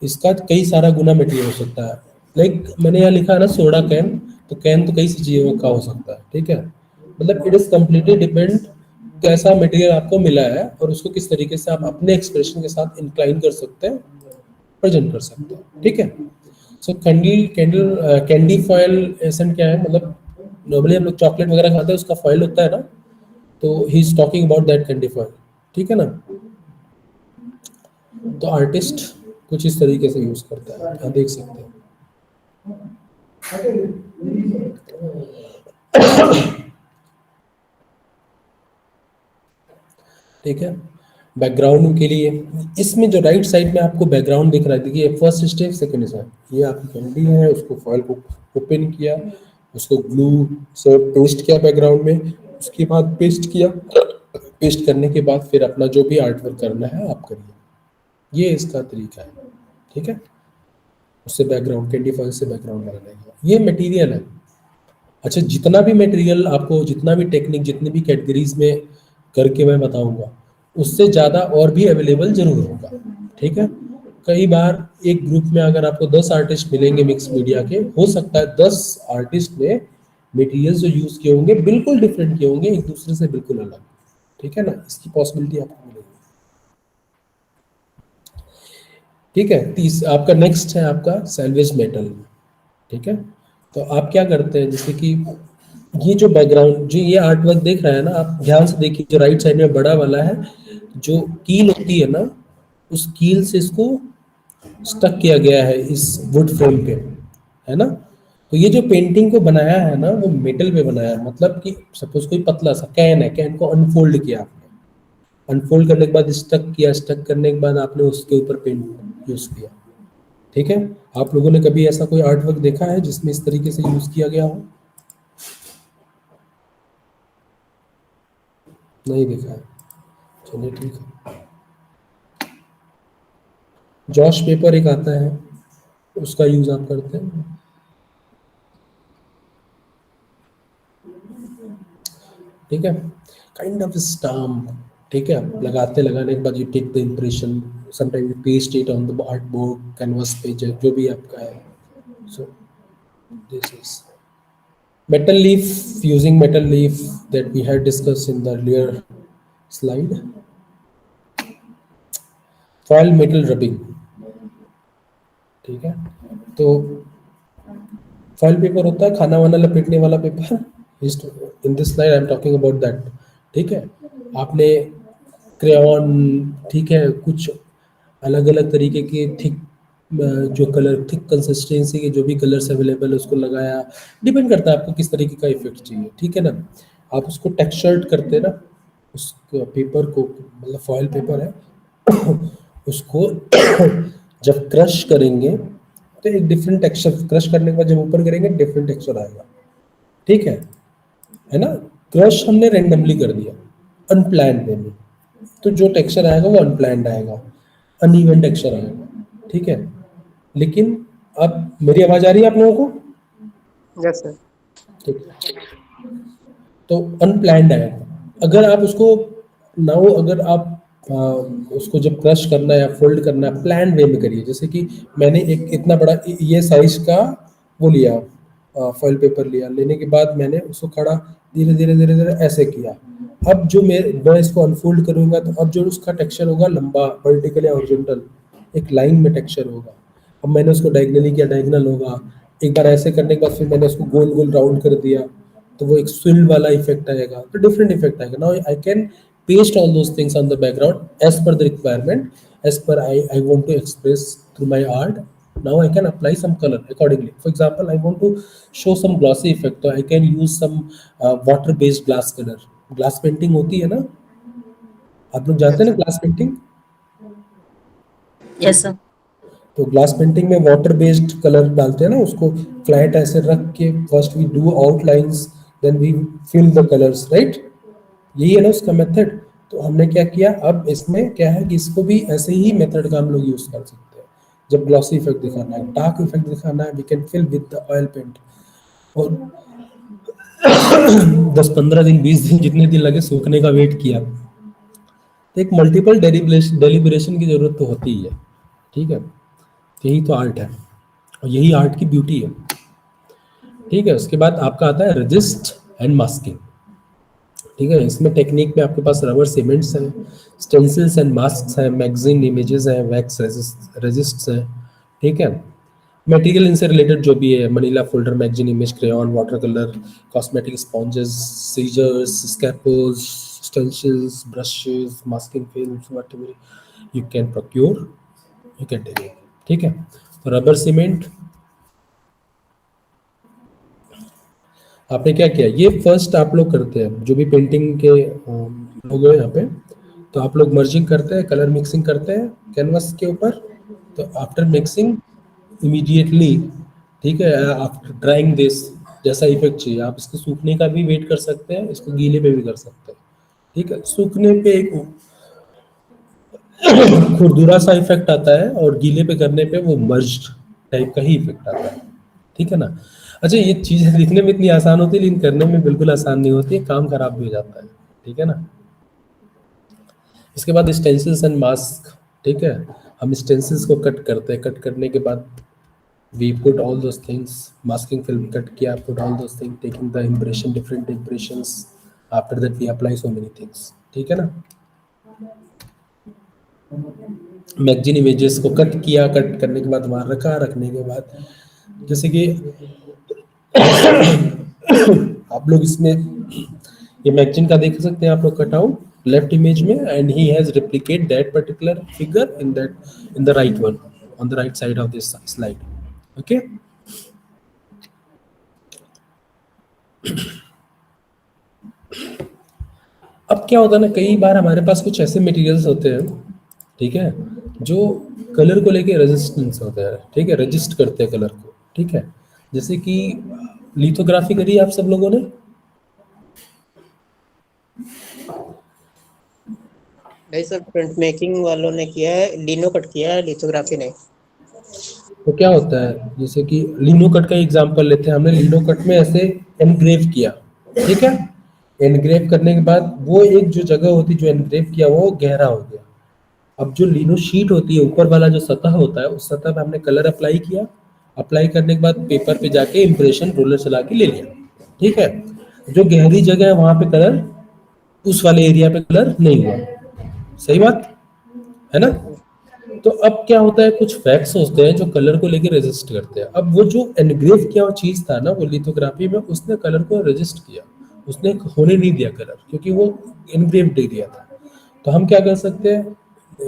इसका कई सारा गुना मटेरियल हो सकता है. लाइक मैंने यहाँ लिखा है ना सोडा कैन, तो कैन तो कई सी चीज़ों का हो सकता है, ठीक है. मतलब इट इज कम्प्लीटली डिपेंड कैसा मटेरियल आपको मिला है और उसको किस तरीके से आप अपने एक्सप्रेशन के साथ इंक्लाइन कर सकते हैं, प्रेजेंट कर सकते हैं, ठीक है. सो कैंडी फॉयल एसेंट क्या है, मतलब नॉर्मली हम लोग चॉकलेट वगैरह खाते हैं, उसका फॉयल होता है ना, तो he is talking about that candy foil, ठीक है ना. तो आर्टिस्ट कुछ इस तरीके से यूज करता है, आप देख सकते हैं. ठीक है. बैकग्राउंड के लिए इसमें जो राइट साइड में आपको बैकग्राउंड दिख रहा है, देखिए फर्स्ट स्टेप, सेकंड स्टेप. ये आपकी कैंडी है, उसको फॉयल को ओपन किया, उसको ग्लू से पेस्ट किया बैकग्राउंड में, उसके बाद पेस्ट किया, पेस्ट करने के बाद फिर अपना जो भी आर्ट वर्क करना है आप करिए. ये इसका तरीका है, ठीक है. उससे बैकग्राउंड कैंडी फॉयल से बैकग्राउंड लगाने का ये मटेरियल है. अच्छा, जितना भी मटेरियल आपको, जितना भी टेक्निक, जितनी भी कैटेगरीज में करके मैं बताऊंगा, उससे ज़्यादा और भी अवेलेबल जरूर होगा, ठीक है. कई बार एक ग्रुप में अगर आपको 10 आर्टिस्ट मिलेंगे मिक्स मीडिया के, हो सकता है 10 आर्टिस्ट में मटेरियल्स जो यूज किए होंगे बिल्कुल डिफरेंट किए होंगे, एक दूसरे से बिल्कुल अलग, ठीक है ना. इसकी पॉसिबिलिटी आपको मिलेगी, ठीक है. आपका नेक्स्ट है आपका सैल्वेज मेटल, ठीक है. तो आप क्या करते हैं, जैसे कि ये जो बैकग्राउंड, जो ये आर्ट वर्क देख रहे हैं ना, आप ध्यान से देखिए, जो राइट साइड में बड़ा वाला है, जो कील होती है ना, उस कील से इसको स्टक किया गया है इस वुड फ्रेम पे, है ना. तो ये जो पेंटिंग को बनाया है ना, वो मेटल पे बनाया है. मतलब कि सपोज कोई पतला सा कैन है, कैन को अनफोल्ड किया आपने, अनफोल्ड करने के बाद स्टक किया, स्टक करने के बाद आपने उसके ऊपर पेंट यूज किया, ठीक है. आप लोगों ने कभी ऐसा कोई आर्ट वर्क देखा है जिसमें इस तरीके से यूज किया गया हो? नहीं देखा है, चलिए ठीक है. जॉश पेपर एक आता है, उसका यूज आप करते हैं, ठीक है. काइंड ऑफ स्टाम्प, ठीक है. लगाने के बाद you take the impression, sometime you paste it on the art board, canvas पे, जो भी आपका है. So this is metal leaf, using metal leaf that we had discussed in the earlier slide. Foil metal rubbing, ठीक है. तो foil paper होता है खाना वाना लपेटने वाला paper. In this slide I am talking about that, ठीक है. आपने क्रेयॉन, ठीक है, कुछ अलग अलग तरीके के थिक जो कलर, थिक कंसिस्टेंसी के जो भी कलर्स अवेलेबल है उसको लगाया। डिपेंड करता है आपको किस तरीके का इफेक्ट चाहिए, ठीक है ना। आप उसको टेक्सचर्ड करते हैं ना, उस पेपर को, मतलब फॉयल पेपर है उसको जब क्रश करेंगे तो एक डिफरेंट टेक्सचर, क्रश करने के बाद जब ऊपर करेंगे डिफरेंट टेक्सचर आएगा, ठीक है ना। क्रश हमने रेंडमली कर दिया, अनप्लान्ड वे में, तो जो टेक्सचर आएगा वो अनप्लान्ड आएगा, अनइवन टेक्सचर आएगा, ठीक है। लेकिन अब मेरी आवाज आ रही है आप लोगों को? Yes sir. ठीक है, तो अनप्लान्ड आएगा। अगर आप उसको नाउ, अगर आप उसको जब क्रश करना है या फोल्ड करना है प्लान वे में करिए। जैसे कि मैंने एक इतना बड़ा ये साइज का वो लिया, फॉइल पेपर लिया, लेने के बाद मैंने उसको खड़ा धीरे धीरे धीरे धीरे ऐसे किया। अब जो मैं इसको अनफोल्ड करूंगा तो अब जो उसका टेक्सचर होगा लंबा, वर्टिकल या हॉरिजॉन्टल, एक लाइन में टेक्सचर होगा। अब मैंने उसको डायगनली किया, डायगनल होगा। एक बार ऐसे करने के बाद फिर मैंने उसको गोल गोल राउंड कर दिया तो वो एक स्विल वाला इफेक्ट आएगा, तो डिफरेंट इफेक्ट आएगा। Now I can paste all those things on the background as per the requirement, as per I want to express through my art. Now I can apply some color accordingly. For example, I want to show some glossy effect, so I can use some water based glass color. Glass painting होती है ना, आप लोग जानते हैं ना glass painting? Yes, sir. तो glass painting में वाटर बेस्ड कलर डालते हैं ना, उसको फ्लैट ऐसे रख के first we do outlines, then we fill the colours, right. यही है ना उसका मेथड। तो हमने क्या किया, अब इसमें क्या है कि इसको भी ऐसे ही मेथड का हम लोग यूज कर सकते हैं। जब ग्लॉसी इफेक्ट दिखाना है, डार्क इफेक्ट दिखाना है, we can fill with the oil paint. और 10-15 दिन 20 दिन जितने दिन लगे सूखने का वेट किया, तो एक मल्टीपल डेलिब्रेशन की जरूरत तो होती ही है, ठीक है। यही तो आर्ट है और यही आर्ट की ब्यूटी है, ठीक है। उसके बाद आपका आता है रजिस्ट एंड मास्किंग, ठीक है। इसमें टेक्निक में आपके पास रबर सीमेंट्स हैं, स्टेंसिल्स एंड मास्क हैं, मैगजीन इमेजेस हैं, वैक्स रेजिस्ट्स हैं, ठीक है। मटेरियल इनसे रिलेटेड जो भी है, manila folder, magazine image, crayon, water colour, cosmetic sponges, scissors, scalpels, stencils, brushes, masking films, whatever you can procure, you can take it, ठीक है। तो रबर सीमेंट आपने क्या किया, ये फर्स्ट आप लोग करते हैं जो भी पेंटिंग के लोग हैं यहाँ पे, तो आप लोग मर्जिंग करते हैं, कलर मिक्सिंग करते हैं कैनवस के ऊपर। तो आफ्टर मिक्सिंग इमीडिएटली, ठीक है, आफ्टर ड्राइंग दिस, जैसा इफेक्ट चाहिए आप इसको सूखने का भी वेट कर सकते हैं, इसको गीले पे भी कर सकते हैं, ठीक है। सूखने पे एक खुरदुरा सा इफेक्ट आता है और गीले पे करने पे वो मर्ज्ड टाइप का ही इफेक्ट आता है, ठीक है ना। अच्छा, ये चीजें दिखने में इतनी आसान होती है लेकिन करने में बिल्कुल आसान नहीं होती है, काम खराब भी हो जाता है, ठीक है ना। इसके बाद स्टेंसिल्स एंड मास्क, ठीक है। हम स्टेंसिल्स को कट करते हैं, कट करने के बाद we put all those things, masking film cut किया, put all those things, taking the impression, different impressions, after that we apply so many things, ठीक है ना। मैगजीन इमेजेस को कट किया, कट करने के बाद वहां रखा, रखने के बाद जैसे कि आप लोग इसमें ये मैगजीन का देख सकते हैं आप लोग कटआउट लेफ्ट इमेज में, and he has replicate that particular figure in the right one, on the right side of this slide, okay. अब क्या होता है ना, कई बार हमारे पास कुछ ऐसे मटेरियल्स होते हैं, ठीक है, जो कलर को लेके रेजिस्टेंस होता है, ठीक है, रजिस्ट करते हैं कलर को, ठीक है। जैसे कि लिथोग्राफी करी आप सब लोगों ने? नहीं सर, प्रिंट मेकिंग वालों ने किया है, लिनो कट किया है, लिथोग्राफी नहीं। तो क्या होता है, जैसे कि लिनो कट का एग्जांपल लेते हैं, हमने लिनो कट में ऐसे एनग्रेव किया, ठीक है। एनग्रेव करने के बाद वो एक जो जगह होती जो एनग्रेव किया वो गहरा हो गया। अब जो लिनो शीट होती है, ऊपर वाला जो सतह होता है, उस सतह पे हमने कलर अप्लाई किया, अप्लाई करने के बाद पेपर पे जाके इम्प्रेशन रोलर चला के ले लिया, ठीक है। जो गहरी जगह है वहां पे कलर, उस वाले एरिया पे कलर नहीं हुआ, सही बात है ना। तो अब क्या होता है, कुछ फैक्ट्स होते हैं जो कलर को लेके रेजिस्ट करते हैं। अब वो जो एनग्रेव किया हुआ चीज था ना, वो लिथोग्राफी में उसने कलर को रेजिस्ट किया, उसने होने नहीं दिया कलर, क्योंकि वो एनग्रेव दे दिया था। तो तो हम क्या कर सकते हैं,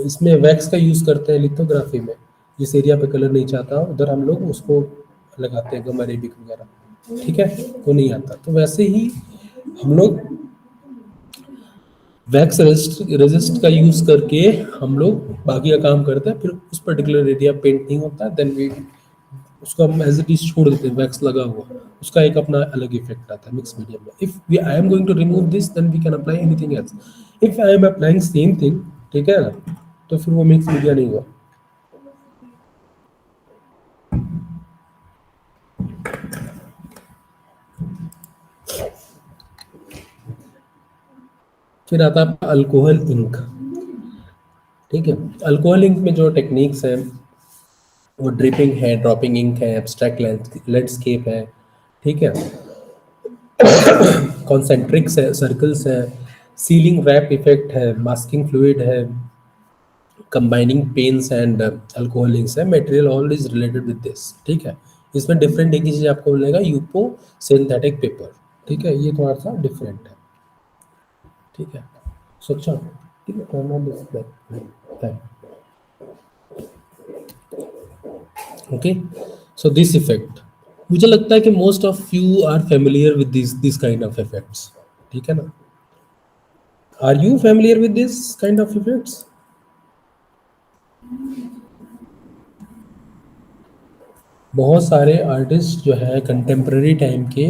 इसमें वैक्स का यूज करते हैं लिथोग्राफी में। जिस एरिया पे कलर नहीं चाहता उधर हम लोग उसको लगाते हैं, गम अरेबिक वगैरह, ठीक है, वो नहीं आता। तो वैसे ही हम लोग वैक्स रेजिस्ट का यूज करके हम लोग बाकी का काम करते हैं। फिर उस पर्टिकुलर एरिया पेंट नहीं होता, देन वी उसको हम एज इट इज छोड़ देते हैं वैक्स लगा हुआ, उसका एक अपना अलग इफेक्ट आता है मिक्स मीडियम में। If we I am going to remove this then we can apply anything else. If I am applying same thing, ठीक है ना, तो फिर वो मिक्स मीडिया नहीं हुआ। फिर आता है अल्कोहल इंक, ठीक है। अल्कोहल इंक में जो टेक्निक्स हैं वो ड्रिपिंग है, ड्रॉपिंग इंक है, एब्स्ट्रैक्ट लैंडस्केप है, ठीक है, कॉन्सेंट्रिक सर्कल्स है, सीलिंग रैप इफेक्ट है, मास्किंग फ्लूइड है, combining paints and alcohol inks है, material all is related with this, ठीक है। इसमें डिफरेंट एक ही चीज आपको मिलेगा, यूपो सिंथेटिक पेपर, ठीक है, ये थोड़ा सा डिफरेंट है, ठीक है। सोचा, ठीक है, करना display, okay. So this effect, मुझे लगता है कि most of you are familiar with this kind of effects, ठीक है ना। Are you familiar with this kind of effects? बहुत सारे आर्टिस्ट जो है कंटेम्प्रेरी टाइम के,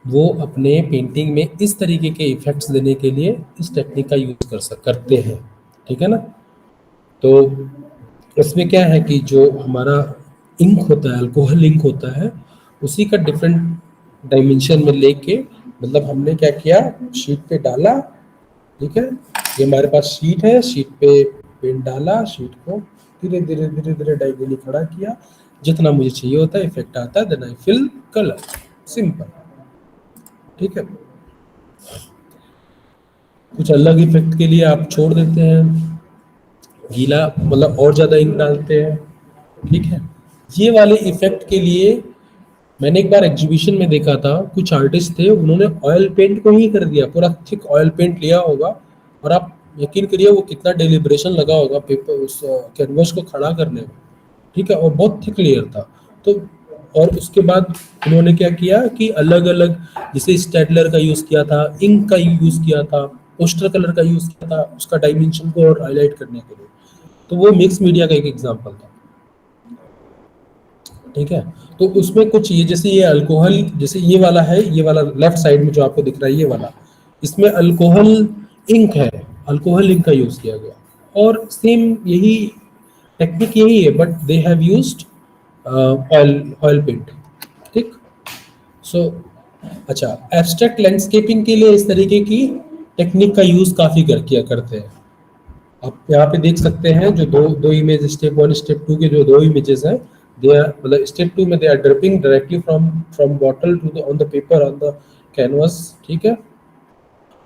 वो अपने पेंटिंग में इस तरीके के इफेक्ट्स देने के लिए इस टेक्निक का यूज करते हैं, ठीक है ना। तो इसमें क्या है कि जो हमारा इंक होता है, अल्कोहल इंक होता है, उसी का डिफरेंट डायमेंशन में लेके, मतलब हमने क्या किया, शीट पे डाला, ठीक है, ये हमारे पास शीट है, शीट पे पेंट डाला, शीट को धीरे धीरे धीरे धीरे डायगोनली खड़ा किया, जितना मुझे चाहिए होता है इफेक्ट आता है, then I fill colour, simple, ठीक है। कुछ अलग इफेक्ट के लिए आप छोड़ देते हैं, गीला मतलब और ज्यादा इंक डालते हैं, ठीक है। ये वाले इफेक्ट के लिए मैंने एक बार एग्जीबिशन में देखा था, कुछ आर्टिस्ट थे, उन्होंने ऑयल पेंट को ही कर दिया, पूरा थिक ऑयल पेंट लिया होगा, और आप यकीन करिए वो कितना डेलिब्रेशन लगा होगा पेपर उस कैनवस को खड़ा करने में, ठीक है, और बहुत थिक लेयर था। तो और उसके बाद उन्होंने क्या किया कि अलग अलग, जैसे स्टेडलर का यूज किया था, इंक का यूज किया था, पोस्टर कलर का यूज किया था, उसका डायमेंशन को और हाईलाइट करने के लिए। तो वो मिक्स मीडिया का एक एग्जांपल था, ठीक है। तो उसमें कुछ ये, जैसे ये अल्कोहल, जैसे ये वाला है, ये वाला लेफ्ट साइड में जो आपको दिख रहा है ये वाला, इसमें अल्कोहल इंक है, अल्कोहल इंक का यूज किया गया, और सेम यही टेक्निक यही है, but they have used oil paint, ठीक। सो अच्छा, एब्स्ट्रैक्ट लैंडस्केपिंग के लिए इस तरीके की टेक्निक का यूज काफी करते हैं। आप यहाँ पे देख सकते हैं जो दो इमेज, स्टेप 1 स्टेप 2 के जो दो इमेजेस हैं, दे आर, मतलब स्टेप 2 में they are dripping directly from bottle to the on the paper on the canvas, ठीक है।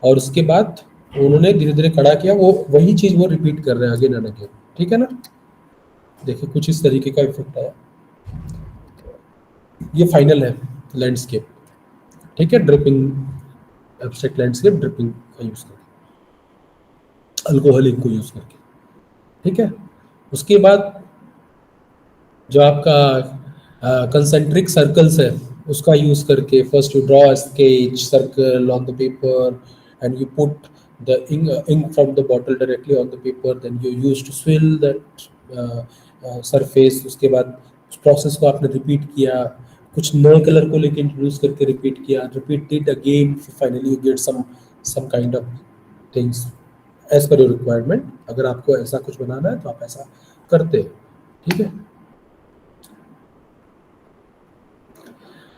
और उसके बाद उन्होंने धीरे धीरे खड़ा किया, वो वही चीज वो रिपीट कर रहे हैं अगेन एंड अगेन, ठीक है ना। देखिए कुछ इस तरीके का इफेक्ट आया, ये फाइनल है लैंडस्केप, ठीक है, ड्रिपिंग, एब्स्ट्रैक्ट लैंडस्केप ड्रिपिंग का यूज करके, अल्कोहल इंक को यूज करके, ठीक है। उसके बाद जो आपका कंसेंट्रिक सर्कल्स है, उसका यूज करके first you draw a sketch circle on the paper and you put the ink from the bottle directly on the paper, then you use to swill that surface. उसके बाद उस process को आपने repeat किया, कुछ नए colour को लेके इंट्रोड्यूस करके रिपीट किया, repeat it again, finally you get some kind of things as per your requirement. अगर आपको ऐसा कुछ बनाना है तो आप ऐसा करते हैं, ठीक है।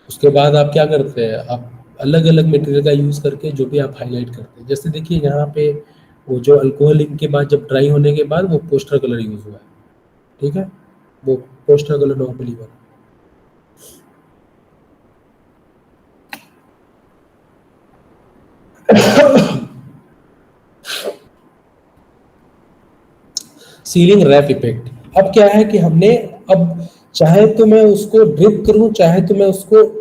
उसके बाद आप क्या करते हैं, आप अलग अलग मटेरियल का यूज करके जो भी आप हाईलाइट करते हैं, जैसे देखिए यहाँ पे वो जो अल्कोहल इंक के बाद जब ड्राई होने के बाद वो पोस्टर कलर यूज हुआ है, ठीक है, वो पोस्टर कलर नॉर्मली बना। सीलिंग रैप इफेक्ट, अब क्या है कि हमने, अब चाहे तो मैं उसको ड्रिप करूं, चाहे तो मैं उसको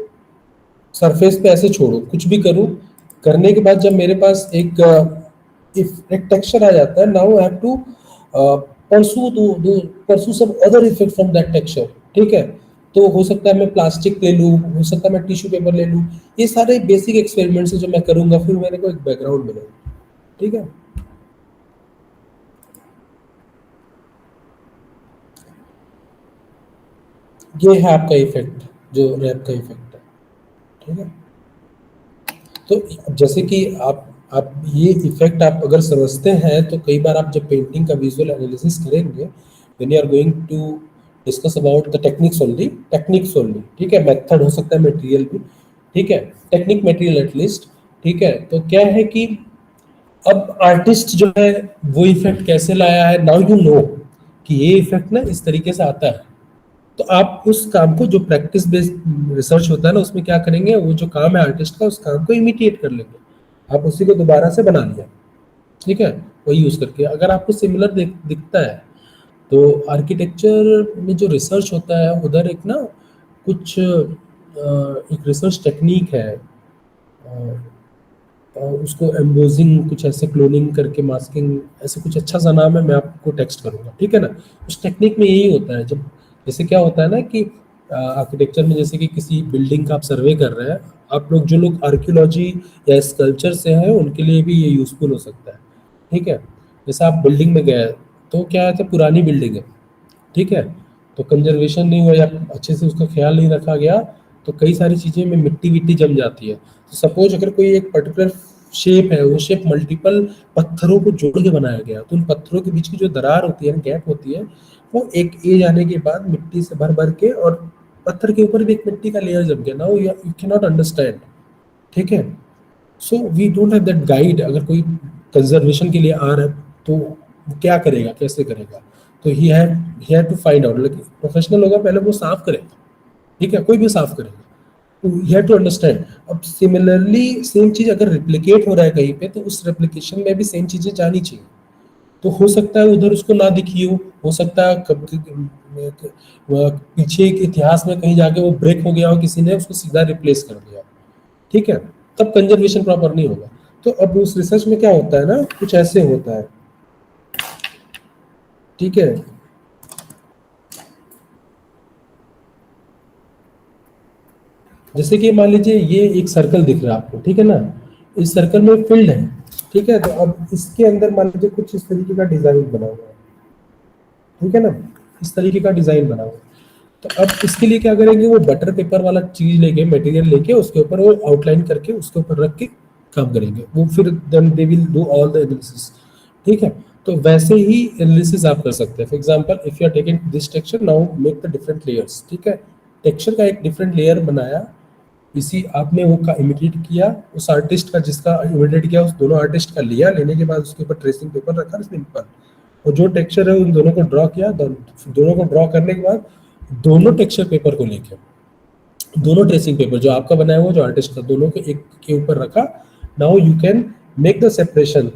सरफेस पे ऐसे छोड़ूं, कुछ भी करूं, करने के बाद जब मेरे पास एक एक टेक्सचर आ जाता है, now I have to pursue some other effect from that texture, ठीक है। तो हो सकता है मैं प्लास्टिक ले लूँ, हो सकता है मैं टिश्यू पेपर ले लूँ, ये सारे बेसिक एक्सपेरिमेंट्स है जो मैं करूंगा, फिर मेरे को एक बैकग्राउंड मिलेगा, ठीक है। ये है आपका इफेक्ट, जो रैप का इफेक्ट है, ठीक है। तो जैसे कि आप ये इफेक्ट आप अगर समझते हैं तो कई बार आप जब पेंटिंग का विजुअल एनालिसिस करेंगे, when you are going to discuss about the techniques only, ठीक है। मेथड हो सकता है, मटेरियल भी, ठीक है, टेक्निक मटेरियल एटलीस्ट, ठीक है। तो क्या है कि अब आर्टिस्ट जो है वो इफेक्ट कैसे लाया है, नाउ यू नो कि ये इफेक्ट ना इस तरीके से आता है। तो आप उस काम को, जो प्रैक्टिस बेस्ड रिसर्च होता है ना, उसमें क्या करेंगे, वो जो काम है आर्टिस्ट का, उस काम को इमिटेट कर लेंगे, आप उसी को दोबारा से बना लिया, ठीक है, वही यूज करके। अगर आपको सिमिलर दिखता है तो आर्किटेक्चर में जो रिसर्च होता है उधर एक ना कुछ एक रिसर्च टेक्निक है, उसको एम्बोजिंग कुछ ऐसे, क्लोनिंग करके मास्किंग, ऐसे कुछ अच्छा सा नाम है, मैं आपको टेक्स्ट करूंगा, ठीक है ना। उस टेक्निक में यही होता है, जब जैसे क्या होता है ना कि आर्किटेक्चर में जैसे कि किसी बिल्डिंग का आप सर्वे कर रहे हैं, आप लोग जो लोग आर्कियोलॉजी या स्कल्पचर से हैं उनके लिए भी ये यूजफुल हो सकता है, ठीक है। जैसे आप बिल्डिंग में गए तो क्या है, तो पुरानी बिल्डिंग है, ठीक है, तो कंजर्वेशन नहीं हुआ या अच्छे से उसका ख्याल नहीं रखा गया, तो कई सारी चीज़ें में मिट्टी विट्टी जम जाती है। तो सपोज अगर कोई एक पर्टिकुलर शेप है, वो शेप मल्टीपल पत्थरों को जोड़ के बनाया गया, तो उन पत्थरों के बीच की जो दरार होती है, गैप होती है, वो एक एज आने के बाद मिट्टी से भर भर के, और पत्थर के ऊपर भी एक मिट्टी का लेयर जम गया, now you can not understand, ठीक है। So we don't have that guide. अगर कोई कंजर्वेशन के लिए आ रहा है तो वो क्या करेगा, कैसे करेगा, तो he have to find out, like professional होगा पहले वो साफ करेगा, ठीक है, कोई भी साफ करेगा, तो यू हैव टू अंडरस्टैंड। अब सिमिलरली सेम चीज अगर रिप्लिकेट हो रहा है कहीं पे, तो उस रेप्लिकेशन में भी सेम चीजें जानी चाहिए। तो हो सकता है उधर उसको ना दिखी हो सकता है पीछे के इतिहास में कहीं जाके वो ब्रेक हो गया हो, किसी ने उसको सीधा रिप्लेस कर दिया, ठीक है, तब कंजर्वेशन प्रॉपर नहीं होगा। तो अब उस रिसर्च में क्या होता है ना, कुछ ऐसे होता है, ठीक है। जैसे कि मान लीजिए ये एक सर्कल दिख रहा है आपको, ठीक है ना, इस सर्कल में फील्ड है, ठीक है। तो अब इसके अंदर मान लीजिए कुछ इस तरीके का डिजाइन बना हुआ है, ठीक है ना, इस तरीके का डिजाइन बना हुआ है। तो अब इसके लिए क्या करेंगे, वो बटर पेपर वाला चीज लेके, मटेरियल लेके, उसके ऊपर वो आउटलाइन करके उसके ऊपर रख के काम करेंगे, वो फिर then they will do all the analysis, ठीक है। तो वैसे ही एनालिसिस आप कर सकते हैं। For example if you are taking this texture, now make the different layers, ठीक है। टेक्सचर का एक डिफरेंट लेयर बनाया, इसी आपने वो का इमिटेट किया, उस आर्टिस्ट का जिसका इमिटेट किया, उस दोनों आर्टिस्ट का लिया, लेने के बाद उसके ऊपर ट्रेसिंग पेपर रखा, सिंपल, और जो टेक्सचर है उन दोनों को ड्रॉ किया, दोनों को ड्रॉ करने के बाद दोनों टेक्सचर पेपर को लेके, दोनों ट्रेसिंग पेपर जो आपका बनाया हुआ, जो आर्टिस्ट का, दोनों को एक के ऊपर रखा, now you can make the separation,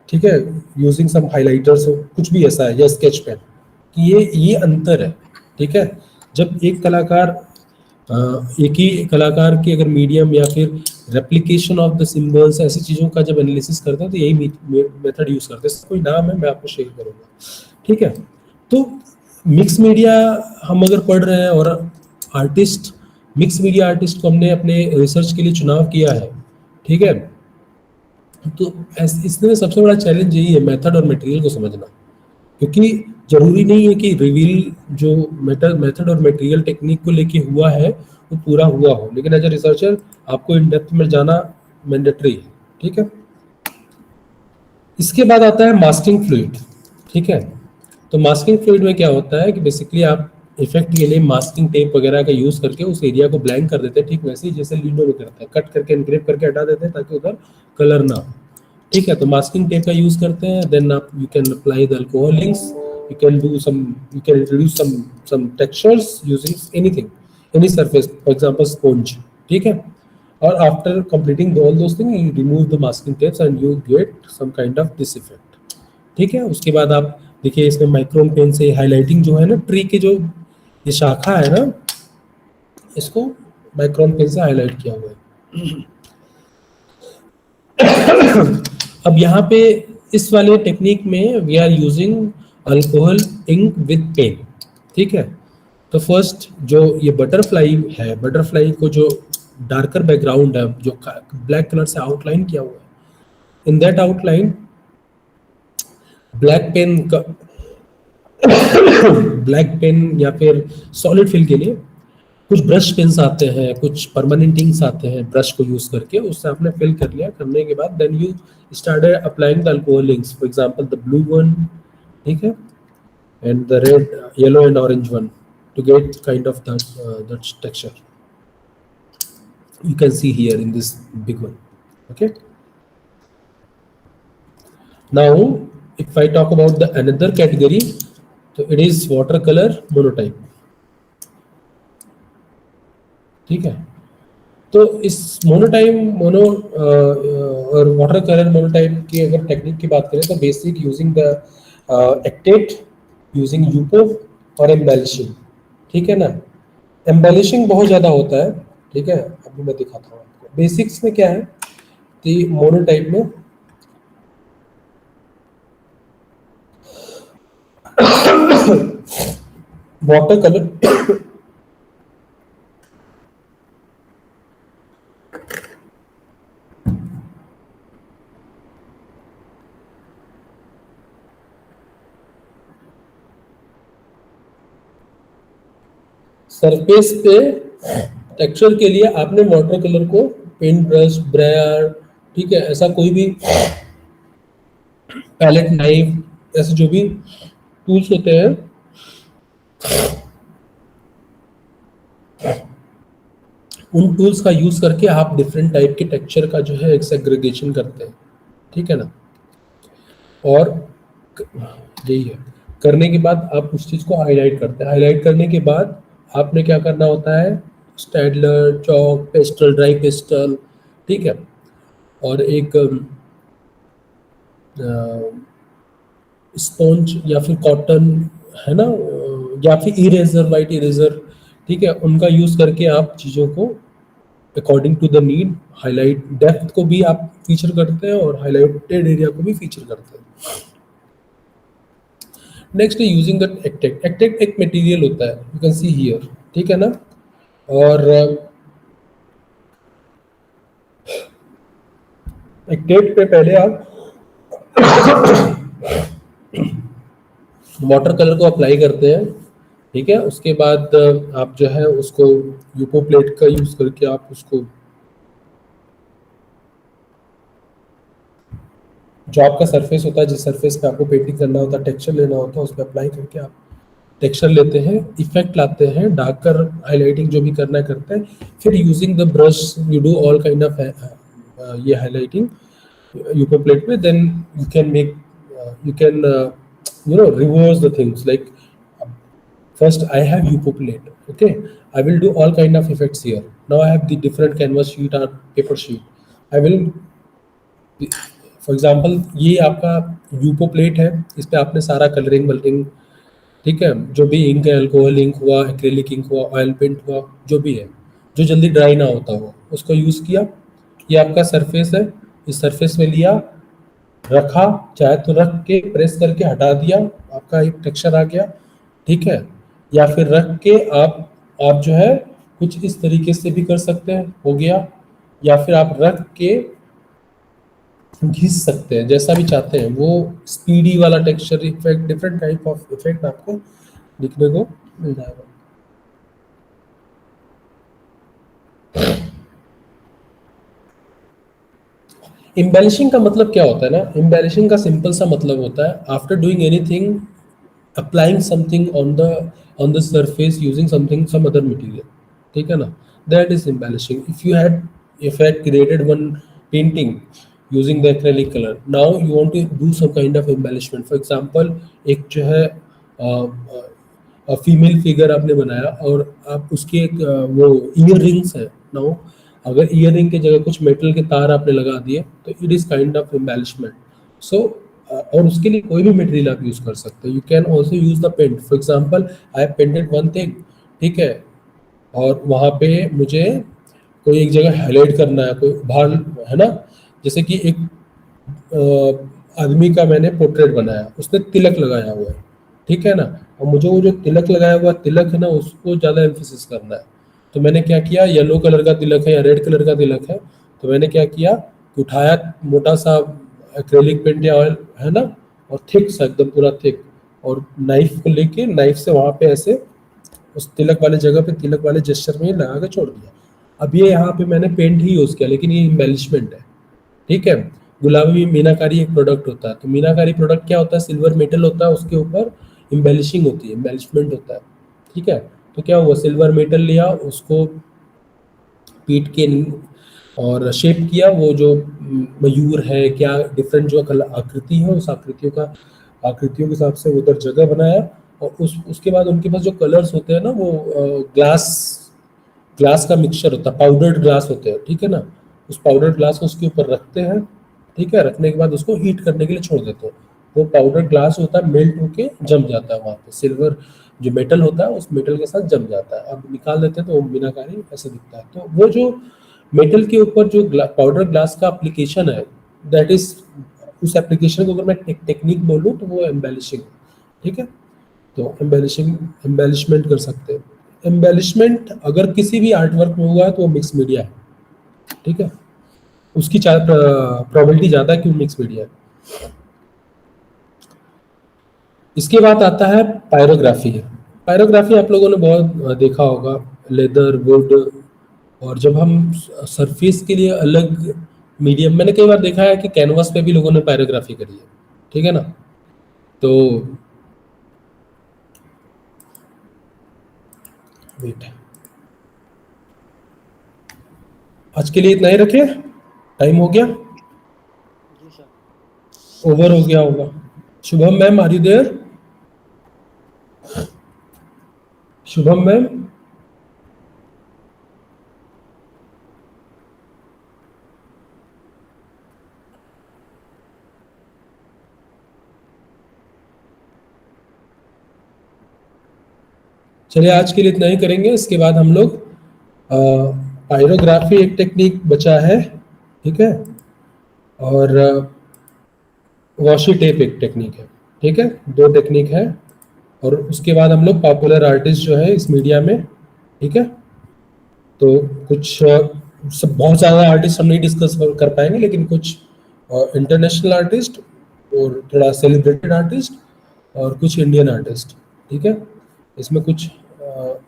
ठीक है, यूजिंग सम हाइलाइटर्स, कुछ भी ऐसा है, या स्केच पेन, कि ये अंतर है, ठीक है। जब एक कलाकार एक ही कलाकार की अगर मीडियम या फिर रेप्लिकेशन ऑफ द सिंबल्स, ऐसी चीज़ों का जब एनालिसिस करते हैं, तो यही मेथड यूज करते हैं। कोई नाम है, मैं आपको शेयर करूंगा, ठीक है। तो मिक्स मीडिया हम अगर पढ़ रहे हैं, और आर्टिस्ट, मिक्स मीडिया आर्टिस्ट को हमने अपने रिसर्च के लिए चुनाव किया है, ठीक है, तो इसमें सबसे बड़ा चैलेंज यही है, मेथड और मटेरियल को समझना, क्योंकि जरूरी नहीं है कि रिवील जो मेथड और मटेरियल टेक्निक को लेके हुआ है वो पूरा हुआ हो, लेकिन एज ए रिसर्चर आपको इन डेप्थ में जाना मैंडेटरी है, ठीक है। इसके बाद आता है मास्किंग फ्लूइड, ठीक है। तो मास्किंग फ्लूइड में क्या होता है कि बेसिकली आप इफेक्ट के लिए मास्किंग टेप वगैरह का यूज करके उस एरिया को ब्लैंक कर देते हैं, ठीक वैसे ही जैसे लिनो में करते हैं, कट करके एनग्रेव करके हटा देते हैं ताकि उधर कलर ना हो, ठीक है। तो मास्किंग टेप का यूज करते हैं, देन आप you can apply the alcohol inks, you can do some, you can introduce some textures using anything, any surface, for example sponge, ठीक है। और after completing all those things you remove the masking tapes and you get some kind of this effect, ठीक है। उसके बाद आप देखिए इसमें माइक्रोन पेन से हाईलाइटिंग जो है ना, ट्री के जो ये शाखा है ना, इसको माइक्रोन पेन से हाईलाइट किया हुआ है। अब यहाँ पे इस वाले टेक्निक में we are using alcohol ink with pen, ठीक है। तो फर्स्ट जो ये बटरफ्लाई है, बटरफ्लाई को जो डार्कर बैकग्राउंड है, जो ब्लैक कलर से आउटलाइन किया हुआ है, in that outline black pen का ब्लैक पेन या फिर सॉलिड फिल के लिए कुछ ब्रश पेन्स आते हैं, कुछ परमानेंट इंक्स आते हैं, ब्रश को यूज करके उससे आपने फिल कर लिया। करने के बाद then you started applying the alcohol inks, for example the blue one, ठीक है, and the red, yellow and orange one to get kind of that texture. You can see here in this big one. Okay. Now, if I talk about the another category, so it is watercolor monotype. ठीक है। तो इस mono और water colour monotype की अगर technique की बात करें तो बेसिक यूजिंग द एक्टेट, यूजिंग यूपो और एम्बेलिशिंग, ठीक है ना। एम्बेलिशिंग बहुत ज़्यादा होता है, ठीक है, अभी मैं दिखाता हूँ आपको। बेसिक्स में क्या है कि मोनोटाइप में वाटर कलर सरफेस पे टेक्सचर के लिए आपने वाटर कलर को पेंट ब्रश, ब्रयर, ठीक है, ऐसा कोई भी पैलेट, नाइफ, ऐसे जो भी टूल्स होते हैं उन टूल्स का यूज करके आप डिफरेंट टाइप के टेक्सचर का जो है एक सेग्रीगेशन करते हैं, ठीक है ना। और यही है, करने के बाद आप उस चीज को हाईलाइट करते हैं। हाईलाइट करने के बाद आपने क्या करना होता है, स्टैडलर, चौक, पेस्टल, ड्राई पेस्टल, ठीक है, और एक स्पॉन्ज या फिर कॉटन है ना, या फिर इरेजर, वाइट इरेजर, ठीक है, उनका यूज करके आप चीज़ों को according to the need highlight, depth को भी आप फीचर करते हैं और हाईलाइटेड एरिया को भी फीचर करते हैं। Next using the acetate. Acetate एक मटेरियल होता है, यू कैन सी हियर, ठीक है ना। और एक्टेट पे पहले आप वाटर कलर को अप्लाई करते हैं, ठीक है। उसके बाद आप जो है उसको यूपो प्लेट का यूज करके आप उसको जो आपका सरफेस होता है, जिस सरफेस पे आपको पेंटिंग करना होता है, टेक्सचर लेना होता है, उस पर अप्लाई करके आप टेक्सचर लेते हैं, इफेक्ट लाते हैं, डार्कर हाईलाइटिंग जो भी करना है करते हैं। फिर using the brush you do all kind of ये हाईलाइटिंग यूपो प्लेट में, then you can make you can reverse the things like first I have UPO plate, okay, I will do all kind of effects here. Now I have the different canvas sheet or paper sheet. I will, for example, ये आपका UPO plate है, इस पे आपने सारा colouring वलरिंग, ठीक है, जो भी इंक है, अल्कोहल इंक हुआ, एक्रेलिक इंक हुआ, ऑयल पेंट हुआ, जो भी है जो जल्दी ड्राई ना होता हो, उसको यूज किया। ये आपका सरफेस है, इस सरफेस में लिया, रखा, चाहे तो रख के प्रेस करके हटा दिया, आपका एक टेक्सचर आ गया, ठीक है। या फिर रख के आप जो है कुछ इस तरीके से भी कर सकते हैं, हो गया। या फिर आप रख के घिस सकते हैं, जैसा भी चाहते हैं, वो स्पीडी वाला texture effect, different type of effect आपको दिखने को मिल जाएगा। एम्बेलिशिंग का मतलब क्या होता है ना, एम्बेलिशिंग का सिंपल सा मतलब होता है after doing anything applying something on the surface using something some other material, ठीक है ना, that is embellishing. If you had created one painting using the acrylic color, now you want to do some kind of embellishment. For example, एक जो है female figure आपने बनाया और आप उसके एक वो ईयर रिंग्स है, नाउ अगर ईयर रिंग की जगह कुछ मेटल के तार आपने लगा दिए तो it is kind of embellishment. So और उसके लिए कोई भी मटेरियल आप यूज कर सकते हो। You can also use the paint. For example I have painted one thing, ठीक है, और वहाँ पे मुझे कोई एक जगह हाईलाइट करना है, कोई उभार है ना, जैसे कि एक आदमी का मैंने पोर्ट्रेट बनाया, उसने तिलक लगाया हुआ है, ठीक है ना, और मुझे वो जो तिलक लगाया हुआ तिलक है ना उसको ज़्यादा एम्फेसिस करना है। तो मैंने क्या किया, येलो कलर का तिलक है या रेड कलर का तिलक है, तो मैंने क्या किया कि उठाया मोटा सा एक्रेलिक पेंट या ऑयल है ना, और थिक सा एकदम पूरा थिक, और नाइफ को लेके नाइफ से वहाँ पे ऐसे उस तिलक वाले जगह पे तिलक वाले जेस्चर में ही लगा के छोड़ दिया। अब ये यहाँ पे मैंने पेंट ही यूज़ किया, लेकिन ये एम्बेलिशमेंट है, ठीक है। गुलाबी मीनाकारी एक प्रोडक्ट होता है, तो मीनाकारी प्रोडक्ट क्या होता है, सिल्वर मेटल होता है, उसके ऊपर एम्बेलिशिंग होती है, एम्बेलिशमेंट होता है, ठीक है। तो क्या हुआ, सिल्वर मेटल लिया, उसको पीट के और शेप किया, वो जो मयूर है क्या डिफरेंट जो आकृति है, उस आकृतियों के हिसाब से उधर जगह बनाया, और उसके बाद उनके पास जो कलर्स होते हैं ना वो ग्लास का मिक्सचर होता है, पाउडर्ड ग्लास होते हैं, ठीक है ना, उस पाउडर्ड ग्लास को उसके ऊपर रखते हैं, ठीक है, रखने के बाद उसको हीट करने के लिए छोड़ देते हैं। वो पाउडर ग्लास होता है मेल्ट होके जम जाता है, वहाँ पे सिल्वर जो मेटल होता है उस मेटल के साथ जम जाता है। अब निकाल देते हैं तो वो मीनाकारी ऐसे दिखता है। तो वो जो मेटल के ऊपर जो पाउडर ग्लास का एप्लीकेशन है, दैट इज, उस एप्लीकेशन को अगर मैं टेक्निक बोलूँ तो वो एम्बेलिशिंग, ठीक है। तो एम्बेलिशमेंट कर सकते हैं। एम्बेलिशमेंट अगर किसी भी आर्ट वर्क में हुआ है तो वो मिक्स मीडिया है, ठीक है, उसकी प्रोबेबिलिटी ज़्यादा है कि वो मिक्स मीडिया है। इसके बाद आता है पायरोग्राफी। पायरोग्राफी आप लोगों ने बहुत देखा होगा, लेदर, वुड, और जब हम सरफेस के लिए अलग मीडियम, मैंने कई बार देखा है कि कैनवास पे भी लोगों ने पायरोग्राफी करी है, ठीक है ना। तो वेट, आज के लिए इतना ही रखे, टाइम हो गया, ओवर हो गया होगा। Shubham ma'am, are you there? Shubham ma'am, चलिए आज के लिए इतना ही करेंगे। इसके बाद हम लोग पायरोग्राफी एक टेक्निक बचा है, ठीक है, और वॉशी टेप एक टेक्निक है, ठीक है, दो टेक्निक है। और उसके बाद हम लोग पॉपुलर आर्टिस्ट जो है इस मीडिया में, ठीक है, तो कुछ सब बहुत ज़्यादा आर्टिस्ट हम नहीं डिस्कस कर पाएंगे, लेकिन कुछ इंटरनेशनल आर्टिस्ट और थोड़ा सेलिब्रेटेड आर्टिस्ट और कुछ इंडियन आर्टिस्ट, ठीक है। इसमें कुछ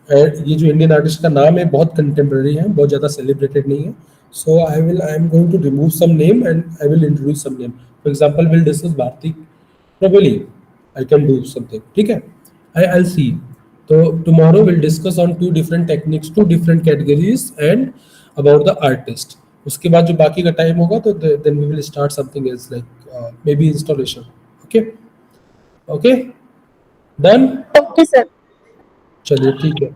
ये जो इंडियन आर्टिस्ट का नाम है बहुत कंटेम्प्रेरी है, बहुत ज़्यादा सेलिब्रेटेड नहीं है। So I am going to remove some name and I will introduce some name. For example will discuss Bharti, probably I can do something, ठीक है। I'll see. तो tomorrow we'll discuss on two different techniques, two different categories and about the artist. उसके बाद जो बाकी का time होगा तो then we will start something else like maybe installation. Okay? Okay? Done? Okay, sir. चलिए ठीक है।